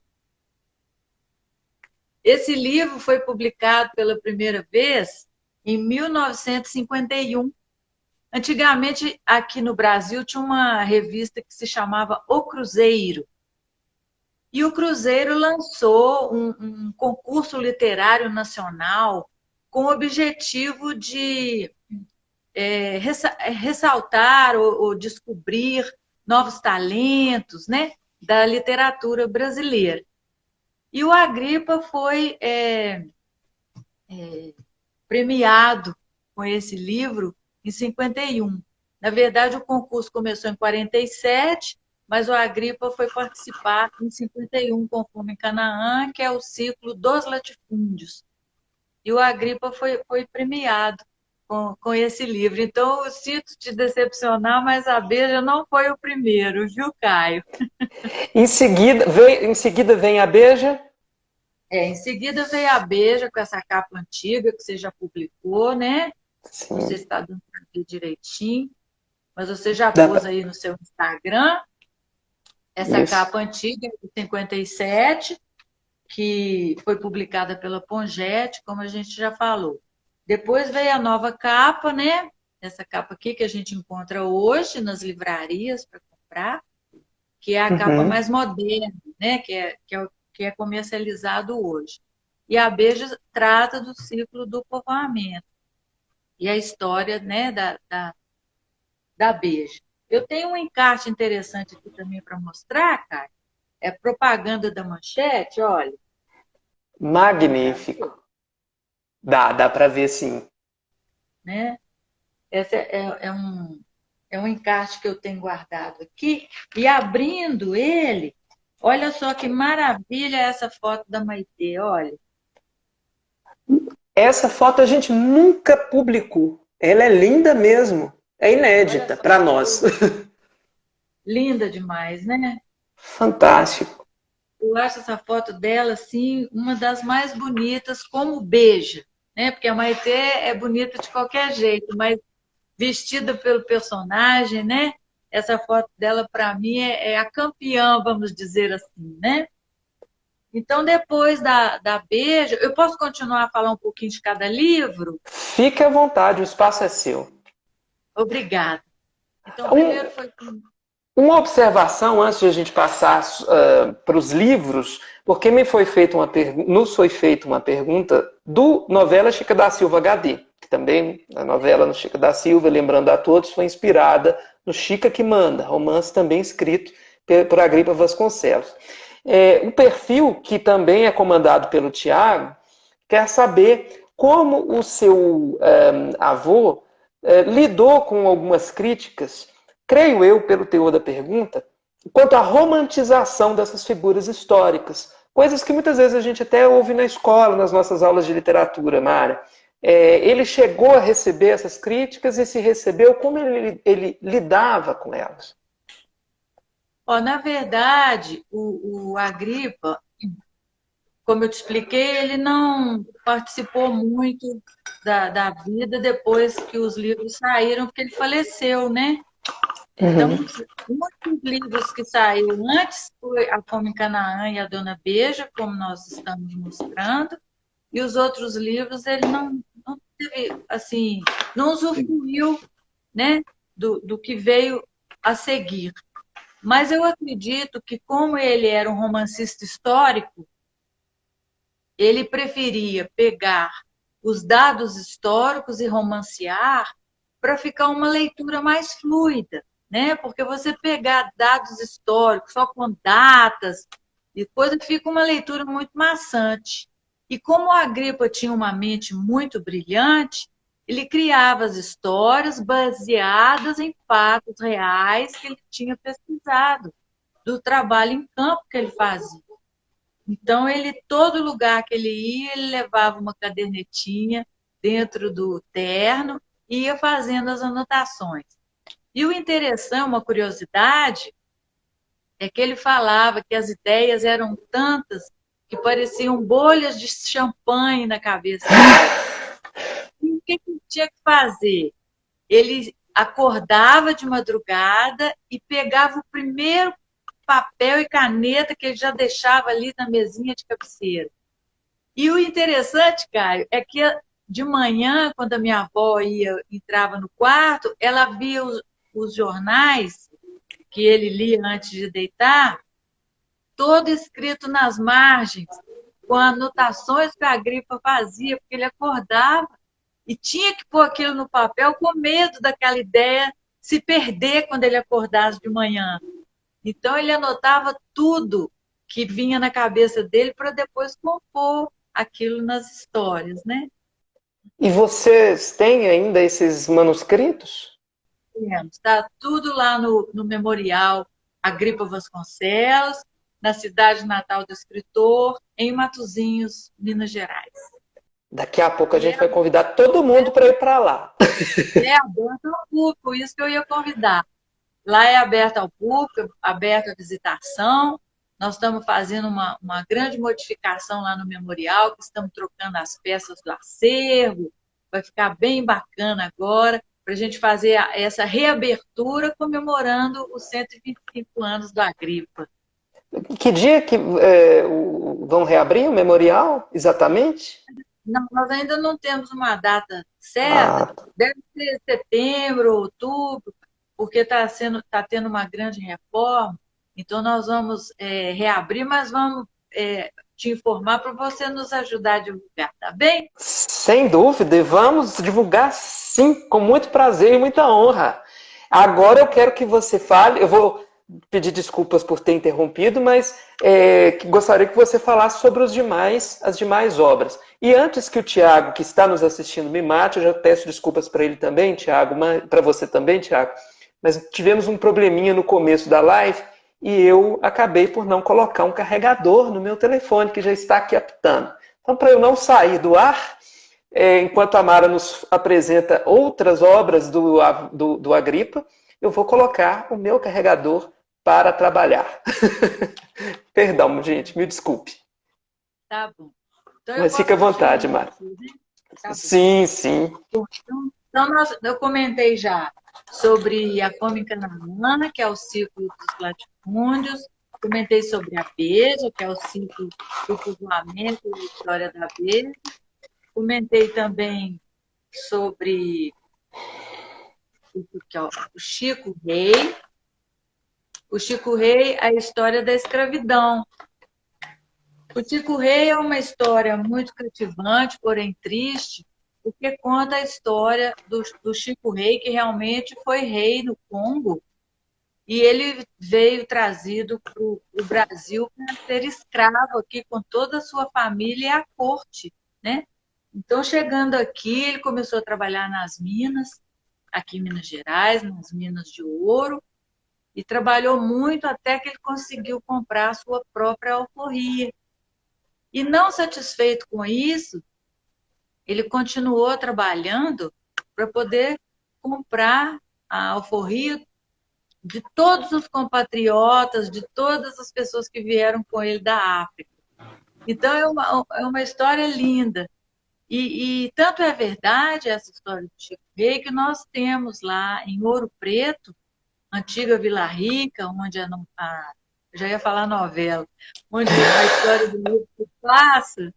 Esse livro foi publicado pela primeira vez em 1951. Antigamente, aqui no Brasil, tinha uma revista que se chamava O Cruzeiro. E o Cruzeiro lançou um concurso literário nacional com o objetivo de ressaltar ou descobrir novos talentos, né, da literatura brasileira. E o Agripa foi premiado com esse livro em 51. Na verdade, o concurso começou em 47, mas o Agripa foi participar em 51 com Fome em Canaã, que é o ciclo dos latifúndios. E o Agripa foi premiado com esse livro. Então, eu sinto te decepcionar, mas a Beija não foi o primeiro, viu, Caio? Em seguida vem a Beija? Em seguida veio a Beija com essa capa antiga que você já publicou, né? Sim. Não sei se está dando para ver direitinho, mas você já pôs aí no seu Instagram essa capa antiga de 57, que foi publicada pela Pongete, como a gente já falou. Depois veio a nova capa, né? Essa capa aqui que a gente encontra hoje nas livrarias para comprar, que é a capa mais moderna, né? Que é comercializado hoje. E a Beija trata do ciclo do povoamento e a história, né, da Beija. Eu tenho um encarte interessante aqui também para mostrar, cara. É propaganda da Manchete, olha. Magnífico. Dá para ver, sim. Né? Esse é um encarte que eu tenho guardado aqui. E abrindo ele, olha só que maravilha essa foto da Maitê, olha. Essa foto a gente nunca publicou. Ela é linda mesmo. É inédita para nós. Linda demais, né? Fantástico. Eu acho essa foto dela, assim, uma das mais bonitas, como Beija, né? Porque a Maitê é bonita de qualquer jeito, mas vestida pelo personagem, né? Essa foto dela, para mim, é a campeã, vamos dizer assim, né? Então, depois da Beija, eu posso continuar a falar um pouquinho de cada livro? Fique à vontade, o espaço é seu. Obrigada. Então, primeiro foi... Uma observação antes de a gente passar para os livros, porque nos foi feita uma pergunta do Novela Chica da Silva HD, que também a novela no Chica da Silva, lembrando a todos, foi inspirada no Chica que Manda, romance também escrito por Agripa Vasconcelos. O perfil, que também é comandado pelo Tiago, quer saber como o seu avô lidou com algumas críticas, creio eu, pelo teor da pergunta, quanto à romantização dessas figuras históricas. Coisas que muitas vezes a gente até ouve na escola, nas nossas aulas de literatura, Mara. Ele chegou a receber essas críticas e se recebeu, como ele lidava com elas? Na verdade, o Agripa, como eu te expliquei, ele não participou muito da vida depois que os livros saíram, porque ele faleceu, né? Então, muitos livros que saíram antes foi A Fome em Canaã e A Dona Beija, como nós estamos mostrando, e os outros livros ele não teve, assim, não usufruiu, né, do que veio a seguir. Mas eu acredito que, como ele era um romancista histórico, ele preferia pegar os dados históricos e romancear para ficar uma leitura mais fluida, né? Porque você pegar dados históricos só com datas e coisa, fica uma leitura muito maçante. E como o Agripa tinha uma mente muito brilhante, ele criava as histórias baseadas em fatos reais que ele tinha pesquisado, do trabalho em campo que ele fazia. Então, todo lugar que ele ia, ele levava uma cadernetinha dentro do terno e ia fazendo as anotações. E o interessante, uma curiosidade, é que ele falava que as ideias eram tantas que pareciam bolhas de champanhe na cabeça dele. que ele tinha que fazer? Ele acordava de madrugada e pegava o primeiro papel e caneta que ele já deixava ali na mesinha de cabeceira. E o interessante, Caio, é que de manhã, quando a minha avó entrava no quarto, ela via os jornais que ele lia antes de deitar, todo escrito nas margens, com anotações que a Agripa fazia, porque ele acordava e tinha que pôr aquilo no papel com medo daquela ideia se perder quando ele acordasse de manhã. Então, ele anotava tudo que vinha na cabeça dele para depois compor aquilo nas histórias, né? E vocês têm ainda esses manuscritos? Está tudo lá no Memorial Agripa Vasconcelos, na cidade natal do escritor, em Matozinhos, Minas Gerais. Daqui a pouco a E gente vai convidar todo mundo para ir para lá. é aberto ao público, isso que eu ia convidar. Lá é aberto ao público, aberto à visitação. Nós estamos fazendo uma grande modificação lá no memorial, que estamos trocando as peças do acervo. Vai ficar bem bacana agora, para a gente fazer essa reabertura comemorando os 125 anos do Agripa. Que dia que vão reabrir o memorial, exatamente? Não, nós ainda não temos uma data certa, Ah, deve ser setembro, outubro, porque tá tendo uma grande reforma, então nós vamos reabrir, mas vamos te informar para você nos ajudar a divulgar, tá bem? sem dúvida, e vamos divulgar sim, com muito prazer e muita honra. Agora eu quero que você fale, eu vou pedir desculpas por ter interrompido, mas gostaria que você falasse sobre as demais obras. E antes que o Tiago, que está nos assistindo, me mate, eu já peço desculpas para ele também, Tiago, para você também, Tiago, mas tivemos um probleminha no começo da live e eu acabei por não colocar um carregador no meu telefone, que já está aqui apitando. Então, para eu não sair do ar, enquanto a Mara nos apresenta outras obras do Agripa, eu vou colocar o meu carregador para trabalhar. Perdão, gente, me desculpe. Tá bom. Então eu Mas posso fica à vontade, continuar Mara. aqui, né? Tá bom. Sim, sim. Então eu comentei já sobre a fome em Canaã, que é o ciclo dos latifúndios, comentei sobre a Beja, que é o ciclo do povoamento e a história da Beja, comentei também sobre o Chico Rei. O Chico Rei, a história da escravidão. O Chico Rei é uma história muito cativante, porém triste, porque conta a história do Chico Rei, que realmente foi rei no Congo, e ele veio trazido para o Brasil para ser escravo aqui com toda a sua família e a corte, né? Então, chegando aqui, ele começou a trabalhar nas minas, aqui em Minas Gerais, nas minas de ouro, e trabalhou muito até que ele conseguiu comprar a sua própria alforria. E não satisfeito com isso, ele continuou trabalhando para poder comprar a alforria de todos os compatriotas, de todas as pessoas que vieram com ele da África. Então, é uma história linda. E tanto é verdade essa história do Chico Rei, que nós temos lá em Ouro Preto, antiga Vila Rica, onde já ia falar novela, onde a história do livro se passa,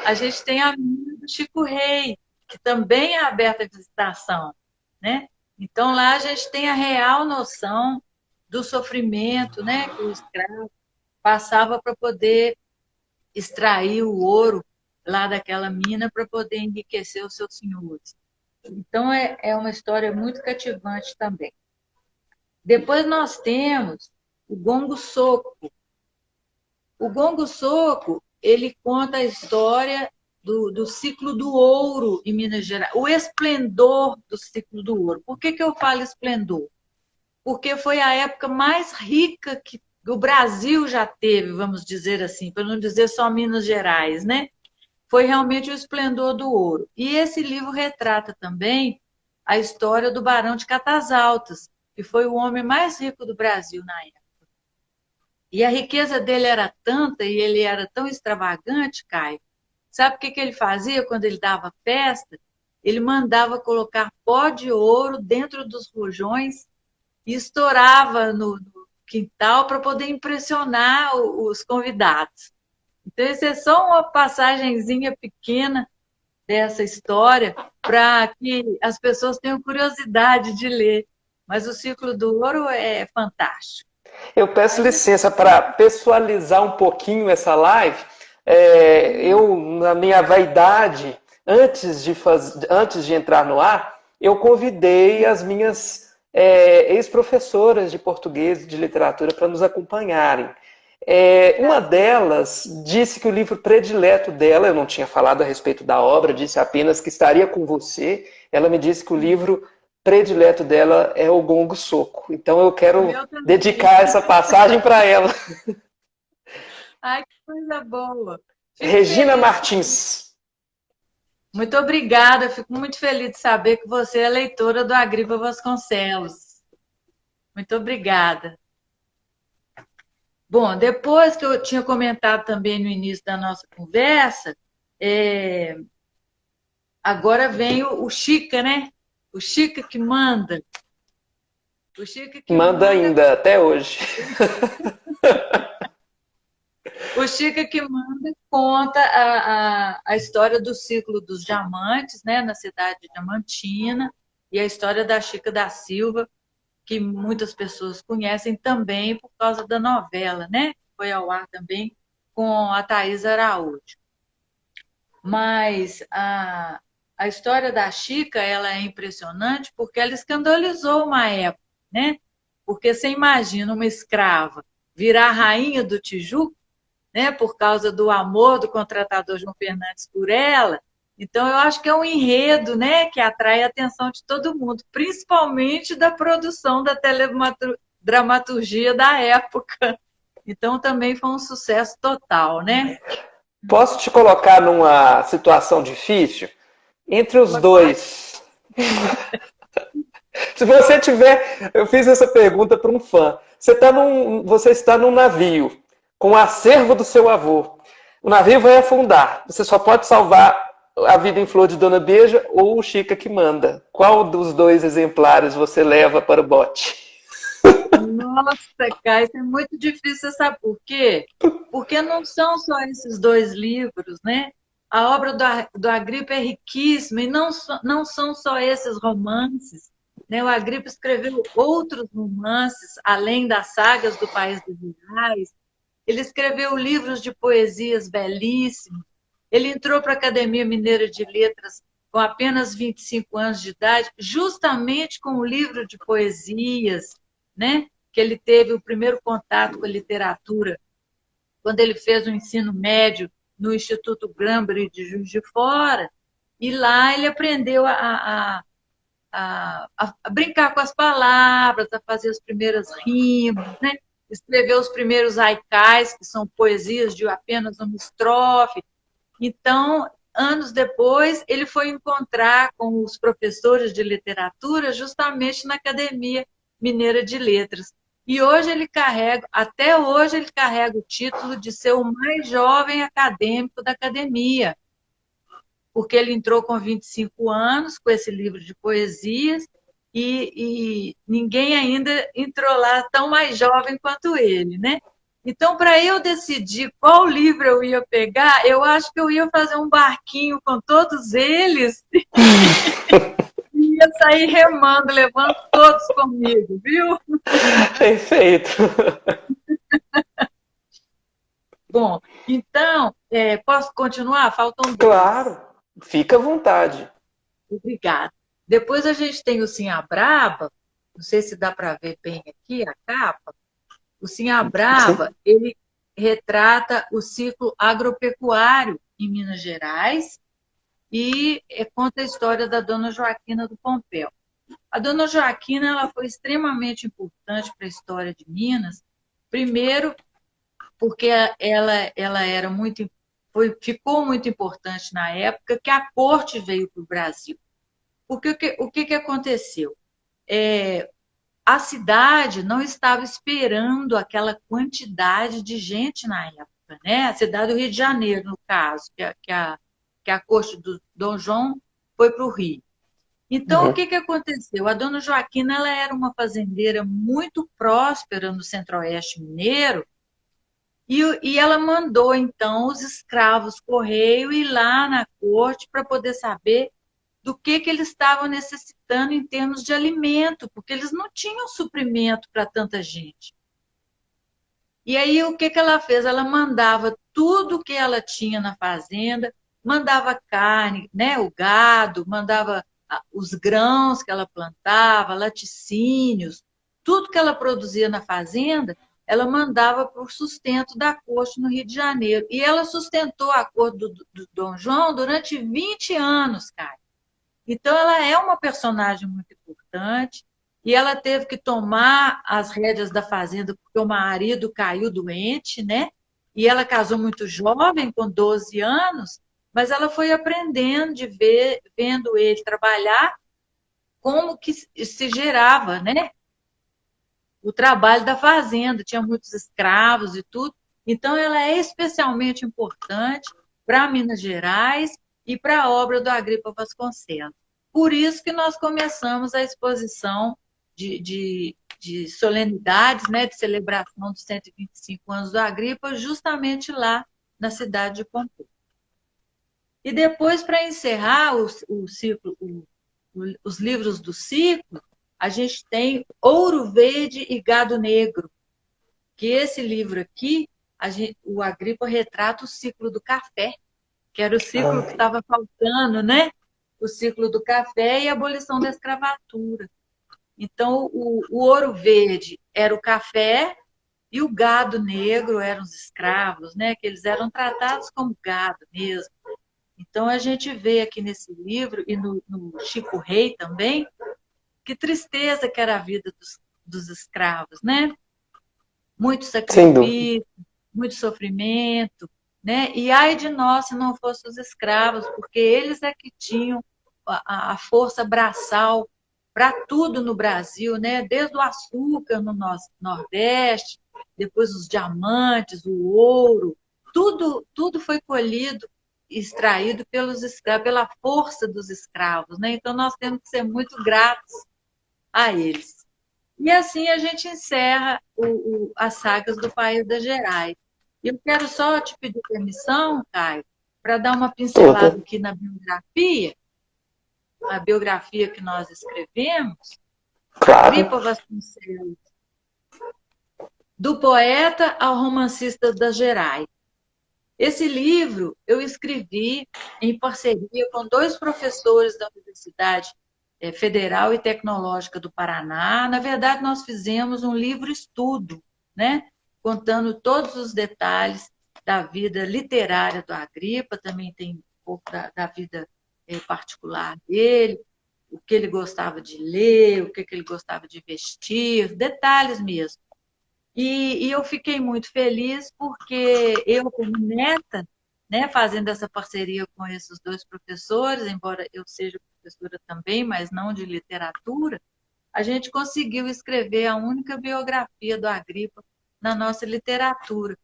a gente tem a mina do Chico Rei, que também é aberta à visitação, né? Então lá a gente tem a real noção do sofrimento, né, que o escravo passava para poder extrair o ouro lá daquela mina para poder enriquecer os seus senhores. Então é uma história muito cativante também. Depois nós temos o Gongo Soco. O Gongo Soco, ele conta a história do ciclo do ouro em Minas Gerais, o esplendor do ciclo do ouro. Por que eu falo esplendor? Porque foi a época mais rica que o Brasil já teve, vamos dizer assim, para não dizer só Minas Gerais, né? Foi realmente o esplendor do ouro. E esse livro retrata também a história do Barão de Catas Altas, que foi o homem mais rico do Brasil na época. E a riqueza dele era tanta e ele era tão extravagante, Caio. Sabe o que ele fazia quando ele dava festa? ele mandava colocar pó de ouro dentro dos rojões e estourava no quintal para poder impressionar os convidados. Então, isso é só uma passagenzinha pequena dessa história para que as pessoas tenham curiosidade de ler. Mas o Círculo do Ouro é fantástico. Eu peço licença para pessoalizar um pouquinho essa live. Eu, na minha vaidade, antes de entrar no ar, eu convidei as minhas ex-professoras de português e de literatura para nos acompanharem. Uma delas disse que o livro predileto dela, eu não tinha falado a respeito da obra, disse apenas que estaria com você. Ela me disse que o livro predileto dela é o Gongo Soco. Então eu quero dedicar essa passagem para ela. Ai, que coisa boa. Regina Martins. Muito obrigada, fico muito feliz de saber que você é leitora do Agripa Vasconcelos. Muito obrigada. Bom, depois que eu tinha comentado também no início da nossa conversa, agora vem o Chica, né? O Chica que manda. O Chica que manda ainda, até hoje. O Chica que manda conta a história do ciclo dos diamantes, né, na cidade de Diamantina, e a história da Chica da Silva, que muitas pessoas conhecem também por causa da novela, né? Foi ao ar também com a Thaís Araújo. Mas a história da Chica, ela é impressionante porque ela escandalizou uma época, né? Porque você imagina uma escrava virar rainha do Tijuco, né, por causa do amor do contratador João Fernandes por ela. Então, eu acho que é um enredo, né, que atrai a atenção de todo mundo, principalmente da produção da teledramaturgia da época. Então, também foi um sucesso total, né? Posso te colocar numa situação difícil? Entre os dois. Se você tiver... Eu fiz essa pergunta para um fã. Você está num navio com o acervo do seu avô. O navio vai afundar. Você só pode salvar A Vida em Flor de Dona Beija ou o Chica que manda. Qual dos dois exemplares você leva para o bote? Nossa, Kai, isso é muito difícil, sabe por quê? Porque não são só esses dois livros, né? A obra do Agripa é riquíssima e não são só esses romances. Né? O Agripa escreveu outros romances, além das sagas do País dos Reais. Ele escreveu livros de poesias belíssimos. Ele entrou para a Academia Mineira de Letras com apenas 25 anos de idade, justamente com o livro de poesias, né? Que ele teve o primeiro contato com a literatura quando ele fez o ensino médio no Instituto Grambre de Juiz de Fora, e lá ele aprendeu a brincar com as palavras, a fazer as primeiras rimas, né? Escreveu os primeiros haikais, que são poesias de apenas uma estrofe. Então, anos depois, ele foi encontrar com os professores de literatura justamente na Academia Mineira de Letras. E até hoje ele carrega o título de ser o mais jovem acadêmico da academia, porque ele entrou com 25 anos com esse livro de poesias e ninguém ainda entrou lá tão mais jovem quanto ele, né? Então, para eu decidir qual livro eu ia pegar, eu acho que eu ia fazer um barquinho com todos eles e ia sair remando, levando todos comigo, viu? Perfeito. Bom, então, posso continuar? Faltam dois. Claro, fica à vontade. Obrigada. Depois a gente tem o Sinhabrava, não sei se dá para ver bem aqui a capa. O Sinhabrava, ele retrata o ciclo agropecuário em Minas Gerais e conta a história da Dona Joaquina do Pompéu. A Dona Joaquina ela foi extremamente importante para a história de Minas, primeiro porque ela era ficou muito importante na época que a corte veio para o Brasil. Porque o que aconteceu? A cidade não estava esperando aquela quantidade de gente na época, né? A cidade do Rio de Janeiro, no caso, que a corte do Dom João foi para o Rio. Então, o Uhum. que que aconteceu? A dona Joaquina, ela era uma fazendeira muito próspera no Centro-Oeste mineiro, e ela mandou, então, os escravos correio ir lá na corte para poder saber do que eles estavam necessitando em termos de alimento, porque eles não tinham suprimento para tanta gente. E aí, o que que ela fez? Ela mandava tudo que ela tinha na fazenda, mandava carne, né, o gado, mandava os grãos que ela plantava, laticínios, tudo que ela produzia na fazenda, ela mandava para o sustento da corte no Rio de Janeiro. E ela sustentou a corte do Dom João durante 20 anos, cara. Então, ela é uma personagem muito importante e ela teve que tomar as rédeas da fazenda porque o marido caiu doente, né? E ela casou muito jovem, com 12 anos, mas ela foi aprendendo de ver, vendo ele trabalhar, como que se gerava, né? O trabalho da fazenda, tinha muitos escravos e tudo. Então, ela é especialmente importante para Minas Gerais e para a obra do Agripa Vasconcelos. Por isso que nós começamos a exposição de solenidades, né, de celebração dos 125 anos do Agripa, justamente lá na cidade de Pompeu. E depois, para encerrar o ciclo, os livros do ciclo, a gente tem Ouro Verde e Gado Negro, que esse livro aqui, o Agripa retrata o ciclo do café, que era o ciclo que Ah, estava faltando, né? O ciclo do café e a abolição da escravatura. Então, o ouro verde era o café e o gado negro eram os escravos, né? Que eles eram tratados como gado mesmo. Então, a gente vê aqui nesse livro, e no Chico Rei também, que tristeza que era a vida dos escravos, né? Muito sem dúvida. sacrifício, muito sofrimento, né? E ai de nós se não fossem os escravos, porque eles é que tinham a força braçal para tudo no Brasil, né? Desde o açúcar no Nordeste, depois os diamantes, o ouro, tudo foi colhido, extraído pelos escravos, pela força dos escravos, né? Então nós temos que ser muito gratos a eles. E assim a gente encerra as sagas do País das Gerais. E eu quero só te pedir permissão, Caio, para dar uma Tudo. pincelada aqui na biografia, a biografia que nós escrevemos, Claro. Agripa Vasconcelos, do poeta ao romancista das Gerais. Esse livro eu escrevi em parceria com dois professores da Universidade Federal e Tecnológica do Paraná. Na verdade, nós fizemos um livro-estudo, né? Contando todos os detalhes da vida literária do Agripa, também tem um pouco da vida particular dele, o que ele gostava de ler, o que ele gostava de vestir, detalhes mesmo. E eu fiquei muito feliz porque eu, como neta, né, fazendo essa parceria com esses dois professores, embora eu seja professora também, mas não de literatura, a gente conseguiu escrever a única biografia do Agripa na nossa literatura.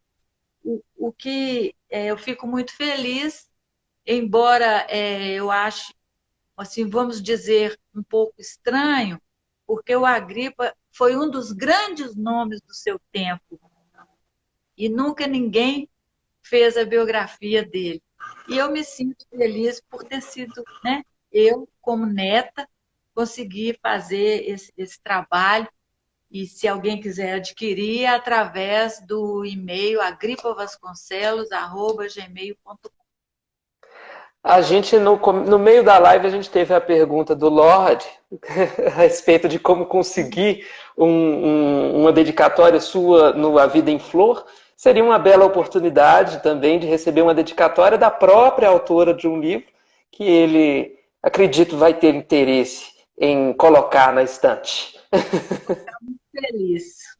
O que eu fico muito feliz, embora eu ache, assim, vamos dizer, um pouco estranho, porque o Agripa foi um dos grandes nomes do seu tempo e nunca ninguém fez a biografia dele. E eu me sinto feliz por ter sido, né, eu, como neta, consegui fazer esse trabalho. E se alguém quiser adquirir, é através do e-mail agripavasconcelos@gmail.com. A gente, no meio da live, a gente teve a pergunta do Lorde a respeito de como conseguir uma dedicatória sua no A Vida em Flor. Seria uma bela oportunidade também de receber uma dedicatória da própria autora de um livro que ele, acredito, vai ter interesse em colocar na estante. Feliz.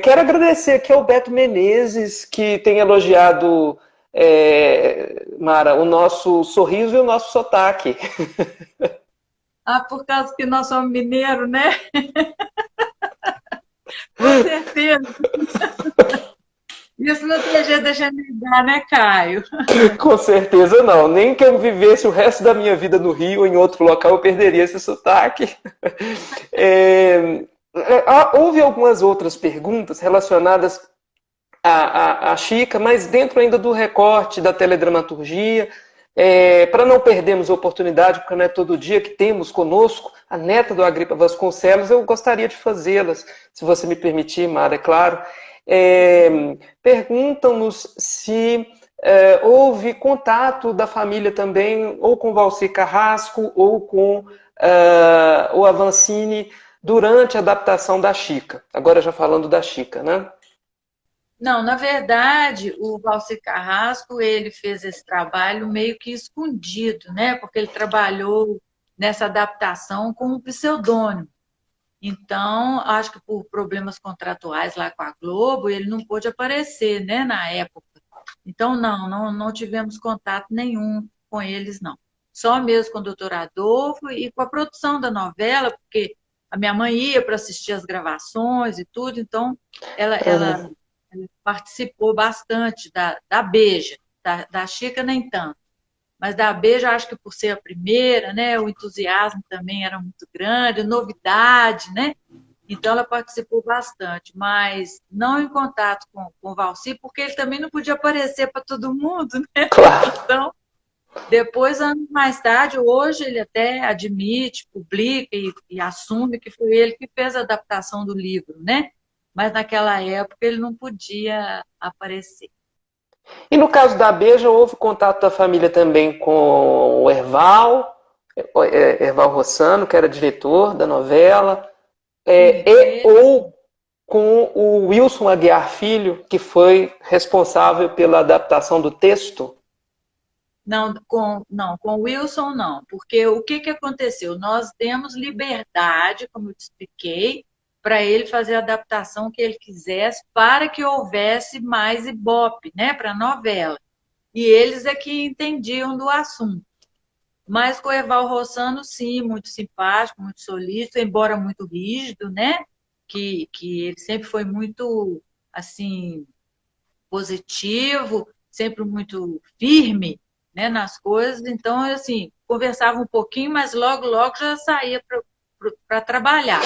Quero agradecer aqui ao Beto Menezes, que tem elogiado, Mara, o nosso sorriso e o nosso sotaque. Ah, por causa que nós somos mineiros, né? Com certeza. Isso não tem jeito de deixar negar, né, Caio? Com certeza não. Nem que eu vivesse o resto da minha vida no Rio ou em outro local, eu perderia esse sotaque. É, houve algumas outras perguntas relacionadas à Chica, mas dentro ainda do recorte da teledramaturgia, para não perdermos a oportunidade, porque não é todo dia que temos conosco a neta do Agripa Vasconcelos, eu gostaria de fazê-las, se você me permitir, Mara, é claro. Perguntam-nos se houve contato da família também, ou com Valci Carrasco, ou com o Avancini, durante a adaptação da Chica. Agora já falando da Chica, né? Não, na verdade, o Valci Carrasco, ele fez esse trabalho meio que escondido, né? Porque ele trabalhou nessa adaptação com um pseudônimo. Então, acho que por problemas contratuais lá com a Globo, ele não pôde aparecer, né, na época. Então, não tivemos contato nenhum com eles, não. Só mesmo com o doutor Adolfo e com a produção da novela, porque a minha mãe ia para assistir as gravações e tudo, então ela participou bastante da Beija, da Chica nem tanto. Mas da Beija, acho que por ser a primeira, né, o entusiasmo também era muito grande, novidade, né? Então ela participou bastante, mas não em contato com o Valci, porque ele também não podia aparecer para todo mundo, né? Claro. Então, depois, anos mais tarde, hoje ele até admite, publica e assume que foi ele que fez a adaptação do livro, né? Mas naquela época ele não podia aparecer. E no caso da Beija, houve contato da família também com o Erval Rossano, que era diretor da novela, Sim, com ele, ou com o Wilson Aguiar Filho, que foi responsável pela adaptação do texto. não, com o Wilson não, porque o que aconteceu? Nós demos liberdade, como eu te expliquei, para ele fazer a adaptação que ele quisesse, para que houvesse mais ibope, né, para a novela. E eles é que entendiam do assunto. Mas com o Eval Rossano, sim, muito simpático, muito solícito, embora muito rígido, né? Que ele sempre foi muito, assim, positivo, sempre muito firme, né, nas coisas. Então, assim, conversava um pouquinho, mas logo já saía para trabalhar.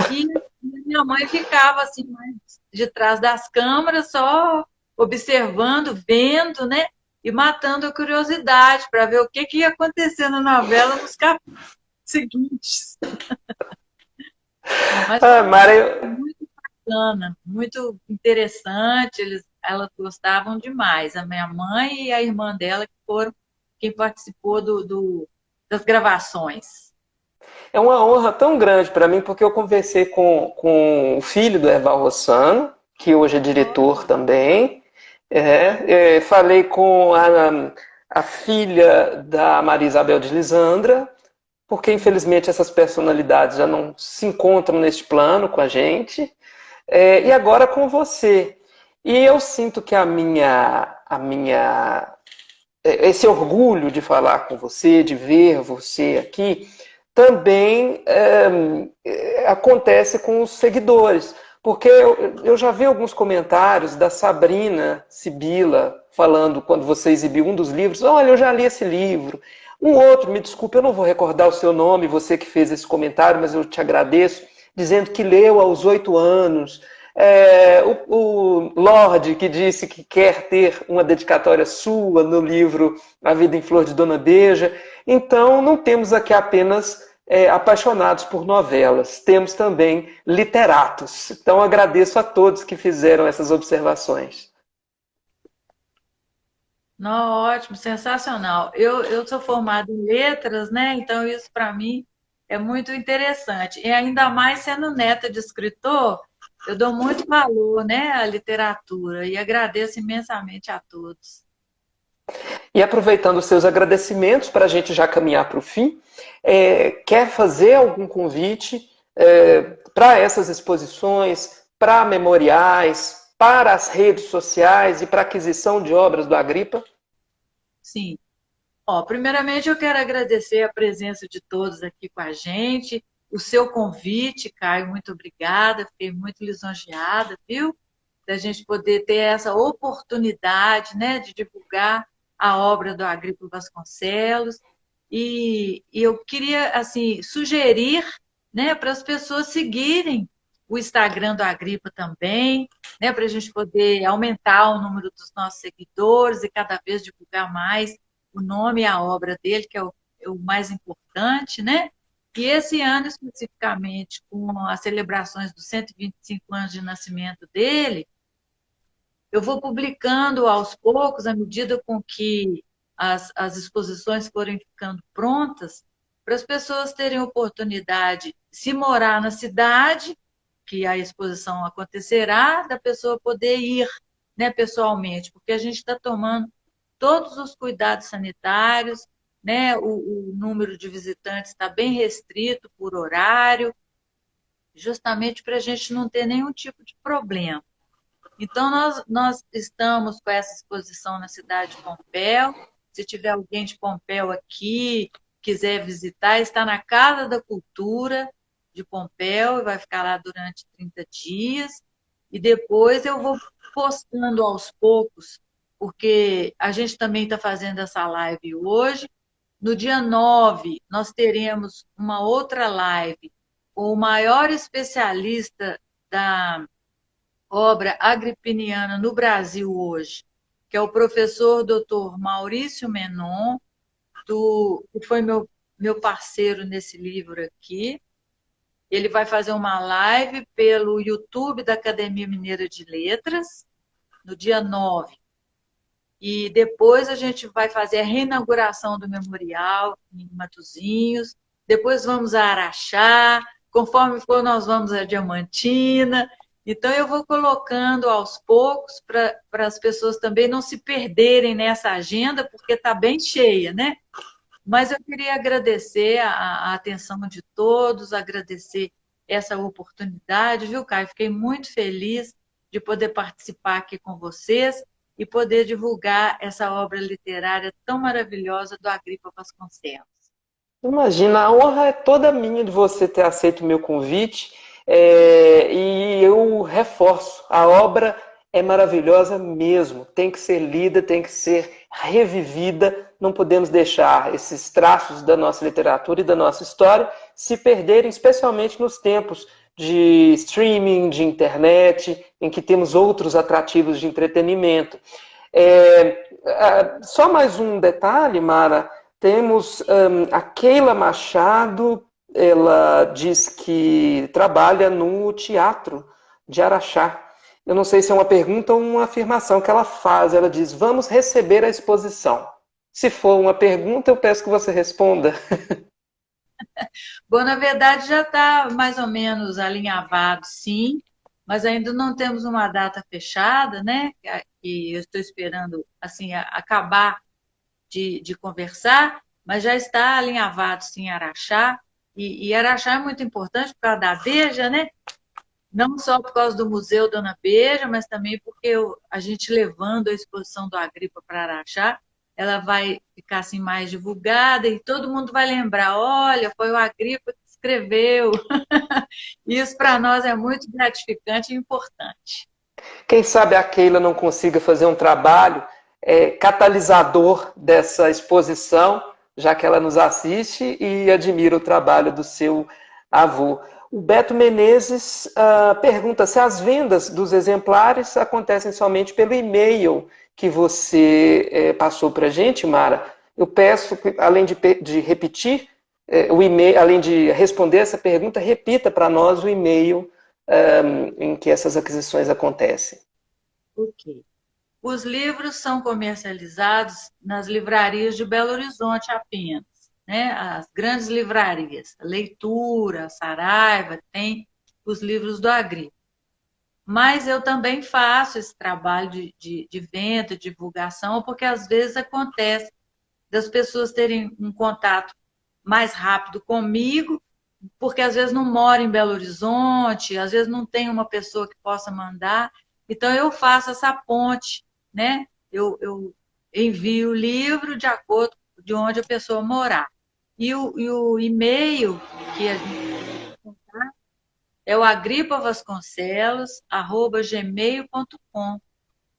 E minha mãe ficava assim mais de trás das câmeras, só observando, vendo, né? E matando a curiosidade para ver o que ia acontecer na novela nos capítulos seguintes. Mas foi Ah, Mara, muito bacana, muito interessante. Elas gostavam demais. A minha mãe e a irmã dela que foram quem participou das gravações. é uma honra tão grande para mim, porque eu conversei com o filho do Erval Rossano, que hoje é diretor Olha, também. Falei com a filha da Maria Isabel de Lisandra, porque infelizmente essas personalidades já não se encontram neste plano com a gente. E agora com você. E eu sinto que esse orgulho de falar com você, de ver você aqui, também acontece com os seguidores. Porque eu já vi alguns comentários da Sabrina Sibila falando, quando você exibiu um dos livros, olha, eu já li esse livro. Um outro, me desculpe, eu não vou recordar o seu nome, você que fez esse comentário, mas eu te agradeço, dizendo que leu aos 8 anos. O Lorde, que disse que quer ter uma dedicatória sua no livro A Vida em Flor de Dona Beija. Então, não temos aqui apenas apaixonados por novelas, temos também literatos. Então, agradeço a todos que fizeram essas observações. não, ótimo, sensacional. Eu sou formada em letras, né? Então isso para mim é muito interessante. E ainda mais sendo neta de escritor, eu dou muito valor, né, à literatura e agradeço imensamente a todos. E aproveitando os seus agradecimentos, para a gente já caminhar para o fim, quer fazer algum convite para essas exposições, para memoriais, para as redes sociais e para aquisição de obras do Agripa? Sim. Ó, primeiramente eu quero agradecer a presença de todos aqui com a gente, o seu convite, Caio, muito obrigada, fiquei muito lisonjeada, viu? da gente poder ter essa oportunidade, né, de divulgar a obra do Agripa Vasconcelos. E eu queria assim sugerir, né, para as pessoas seguirem o Instagram do Agripa também, né, para a gente poder aumentar o número dos nossos seguidores e cada vez divulgar mais o nome e a obra dele, que é o mais importante, né? E esse ano, especificamente, com as celebrações dos 125 anos de nascimento dele, eu vou publicando aos poucos, à medida com que as exposições forem ficando prontas, para as pessoas terem oportunidade, se morar na cidade, que a exposição acontecerá, da pessoa poder ir, né, pessoalmente, porque a gente está tomando todos os cuidados sanitários, né, o número de visitantes está bem restrito por horário, justamente para a gente não ter nenhum tipo de problema. Então, nós estamos com essa exposição na cidade de Pompéu. Se tiver alguém de Pompéu aqui, quiser visitar, está na Casa da Cultura de Pompéu e vai ficar lá durante 30 dias. E depois eu vou postando aos poucos, porque a gente também está fazendo essa live hoje. No dia 9, nós teremos uma outra live com o maior especialista da obra agripiniana no Brasil hoje, que é o professor Dr. Maurício Menon, que foi meu parceiro nesse livro aqui. Ele vai fazer uma live pelo YouTube da Academia Mineira de Letras, no dia 9. E depois a gente vai fazer a reinauguração do memorial em Matozinhos. Depois vamos a Araxá. Conforme for, nós vamos a Diamantina. Então, eu vou colocando aos poucos para as pessoas também não se perderem nessa agenda, porque está bem cheia, né? Mas eu queria agradecer a atenção de todos, agradecer essa oportunidade, viu, Caio? Fiquei muito feliz de poder participar aqui com vocês e poder divulgar essa obra literária tão maravilhosa do Agripa Vasconcelos. Imagina, a honra é toda minha de você ter aceito o meu convite, e eu reforço, a obra é maravilhosa mesmo, tem que ser lida, tem que ser revivida, não podemos deixar esses traços da nossa literatura e da nossa história se perderem, especialmente nos tempos de streaming, de internet, em que temos outros atrativos de entretenimento. Só mais um detalhe, Mara, temos a Keila Machado, ela diz que trabalha no Teatro de Araxá. Eu não sei se é uma pergunta ou uma afirmação que ela faz. Ela diz, vamos receber a exposição. Se for uma pergunta, eu peço que você responda. Bom, na verdade já está mais ou menos alinhavado, sim, mas ainda não temos uma data fechada, né? E eu estou esperando assim acabar de conversar, mas já está alinhavado, sim, Araxá. E Araxá é muito importante por causa da Beja, né? Não só por causa do Museu Dona Beja, mas também porque a gente levando a exposição do Agripa para Araxá, ela vai ficar assim mais divulgada e todo mundo vai lembrar, olha, foi o Agripa que escreveu. Isso para nós é muito gratificante e importante. Quem sabe a Keila não consiga fazer um trabalho catalisador dessa exposição, já que ela nos assiste e admira o trabalho do seu avô. O Beto Menezes pergunta se as vendas dos exemplares acontecem somente pelo e-mail que você passou para a gente, Mara. Eu peço, além de repetir o e-mail, além de responder essa pergunta, repita para nós o e-mail em que essas aquisições acontecem. Ok. Os livros são comercializados nas livrarias de Belo Horizonte apenas, né? As grandes livrarias, a Leitura, a Saraiva, tem os livros do Agripa. Mas eu também faço esse trabalho de venda, de divulgação, porque às vezes acontece das pessoas terem um contato mais rápido comigo, porque às vezes não mora em Belo Horizonte, às vezes não tem uma pessoa que possa mandar. Então eu faço essa ponte, né? Eu envio o livro de acordo de onde a pessoa morar. E o e-mail que a gente é o agripavasconcelos@gmail.com.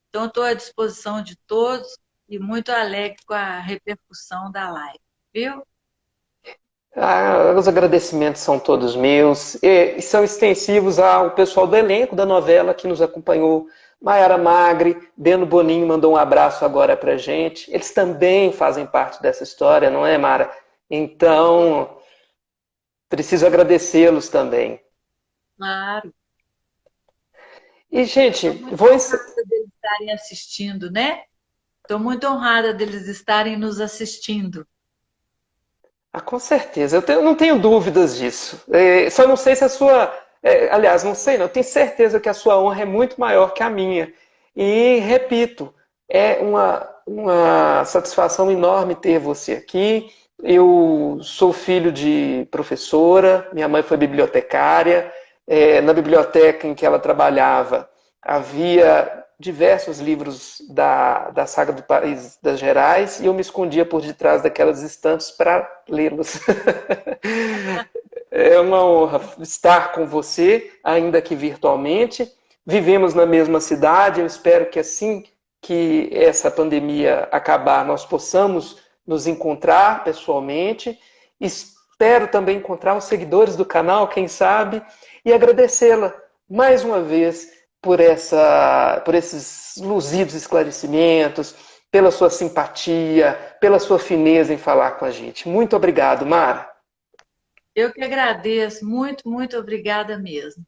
Então, estou à disposição de todos e muito alegre com a repercussão da live, viu? Os agradecimentos são todos meus e são extensivos ao pessoal do elenco da novela que nos acompanhou. Maiara Magri, Beno Boninho mandou um abraço agora pra gente. Eles também fazem parte dessa história, não é, Mara? Então, preciso agradecê-los também. Claro. E, gente, Estou muito honrada deles estarem assistindo, né? Estou muito honrada deles estarem nos assistindo. Com certeza, não tenho dúvidas disso. Só não sei se a sua. Aliás, não sei, não. Eu tenho certeza que a sua honra é muito maior que a minha. E, repito, é uma satisfação enorme ter você aqui. Eu sou filho de professora, minha mãe foi bibliotecária. Na biblioteca em que ela trabalhava, havia diversos livros da saga do País das Gerais e eu me escondia por detrás daquelas estantes para lê-los. É uma honra estar com você, ainda que virtualmente. Vivemos na mesma cidade, eu espero que assim que essa pandemia acabar, nós possamos nos encontrar pessoalmente. Espero também encontrar os seguidores do canal, quem sabe, e agradecê-la mais uma vez por esses luzidos esclarecimentos, pela sua simpatia, pela sua fineza em falar com a gente. Muito obrigado, Mara. Eu que agradeço, muito, muito obrigada mesmo.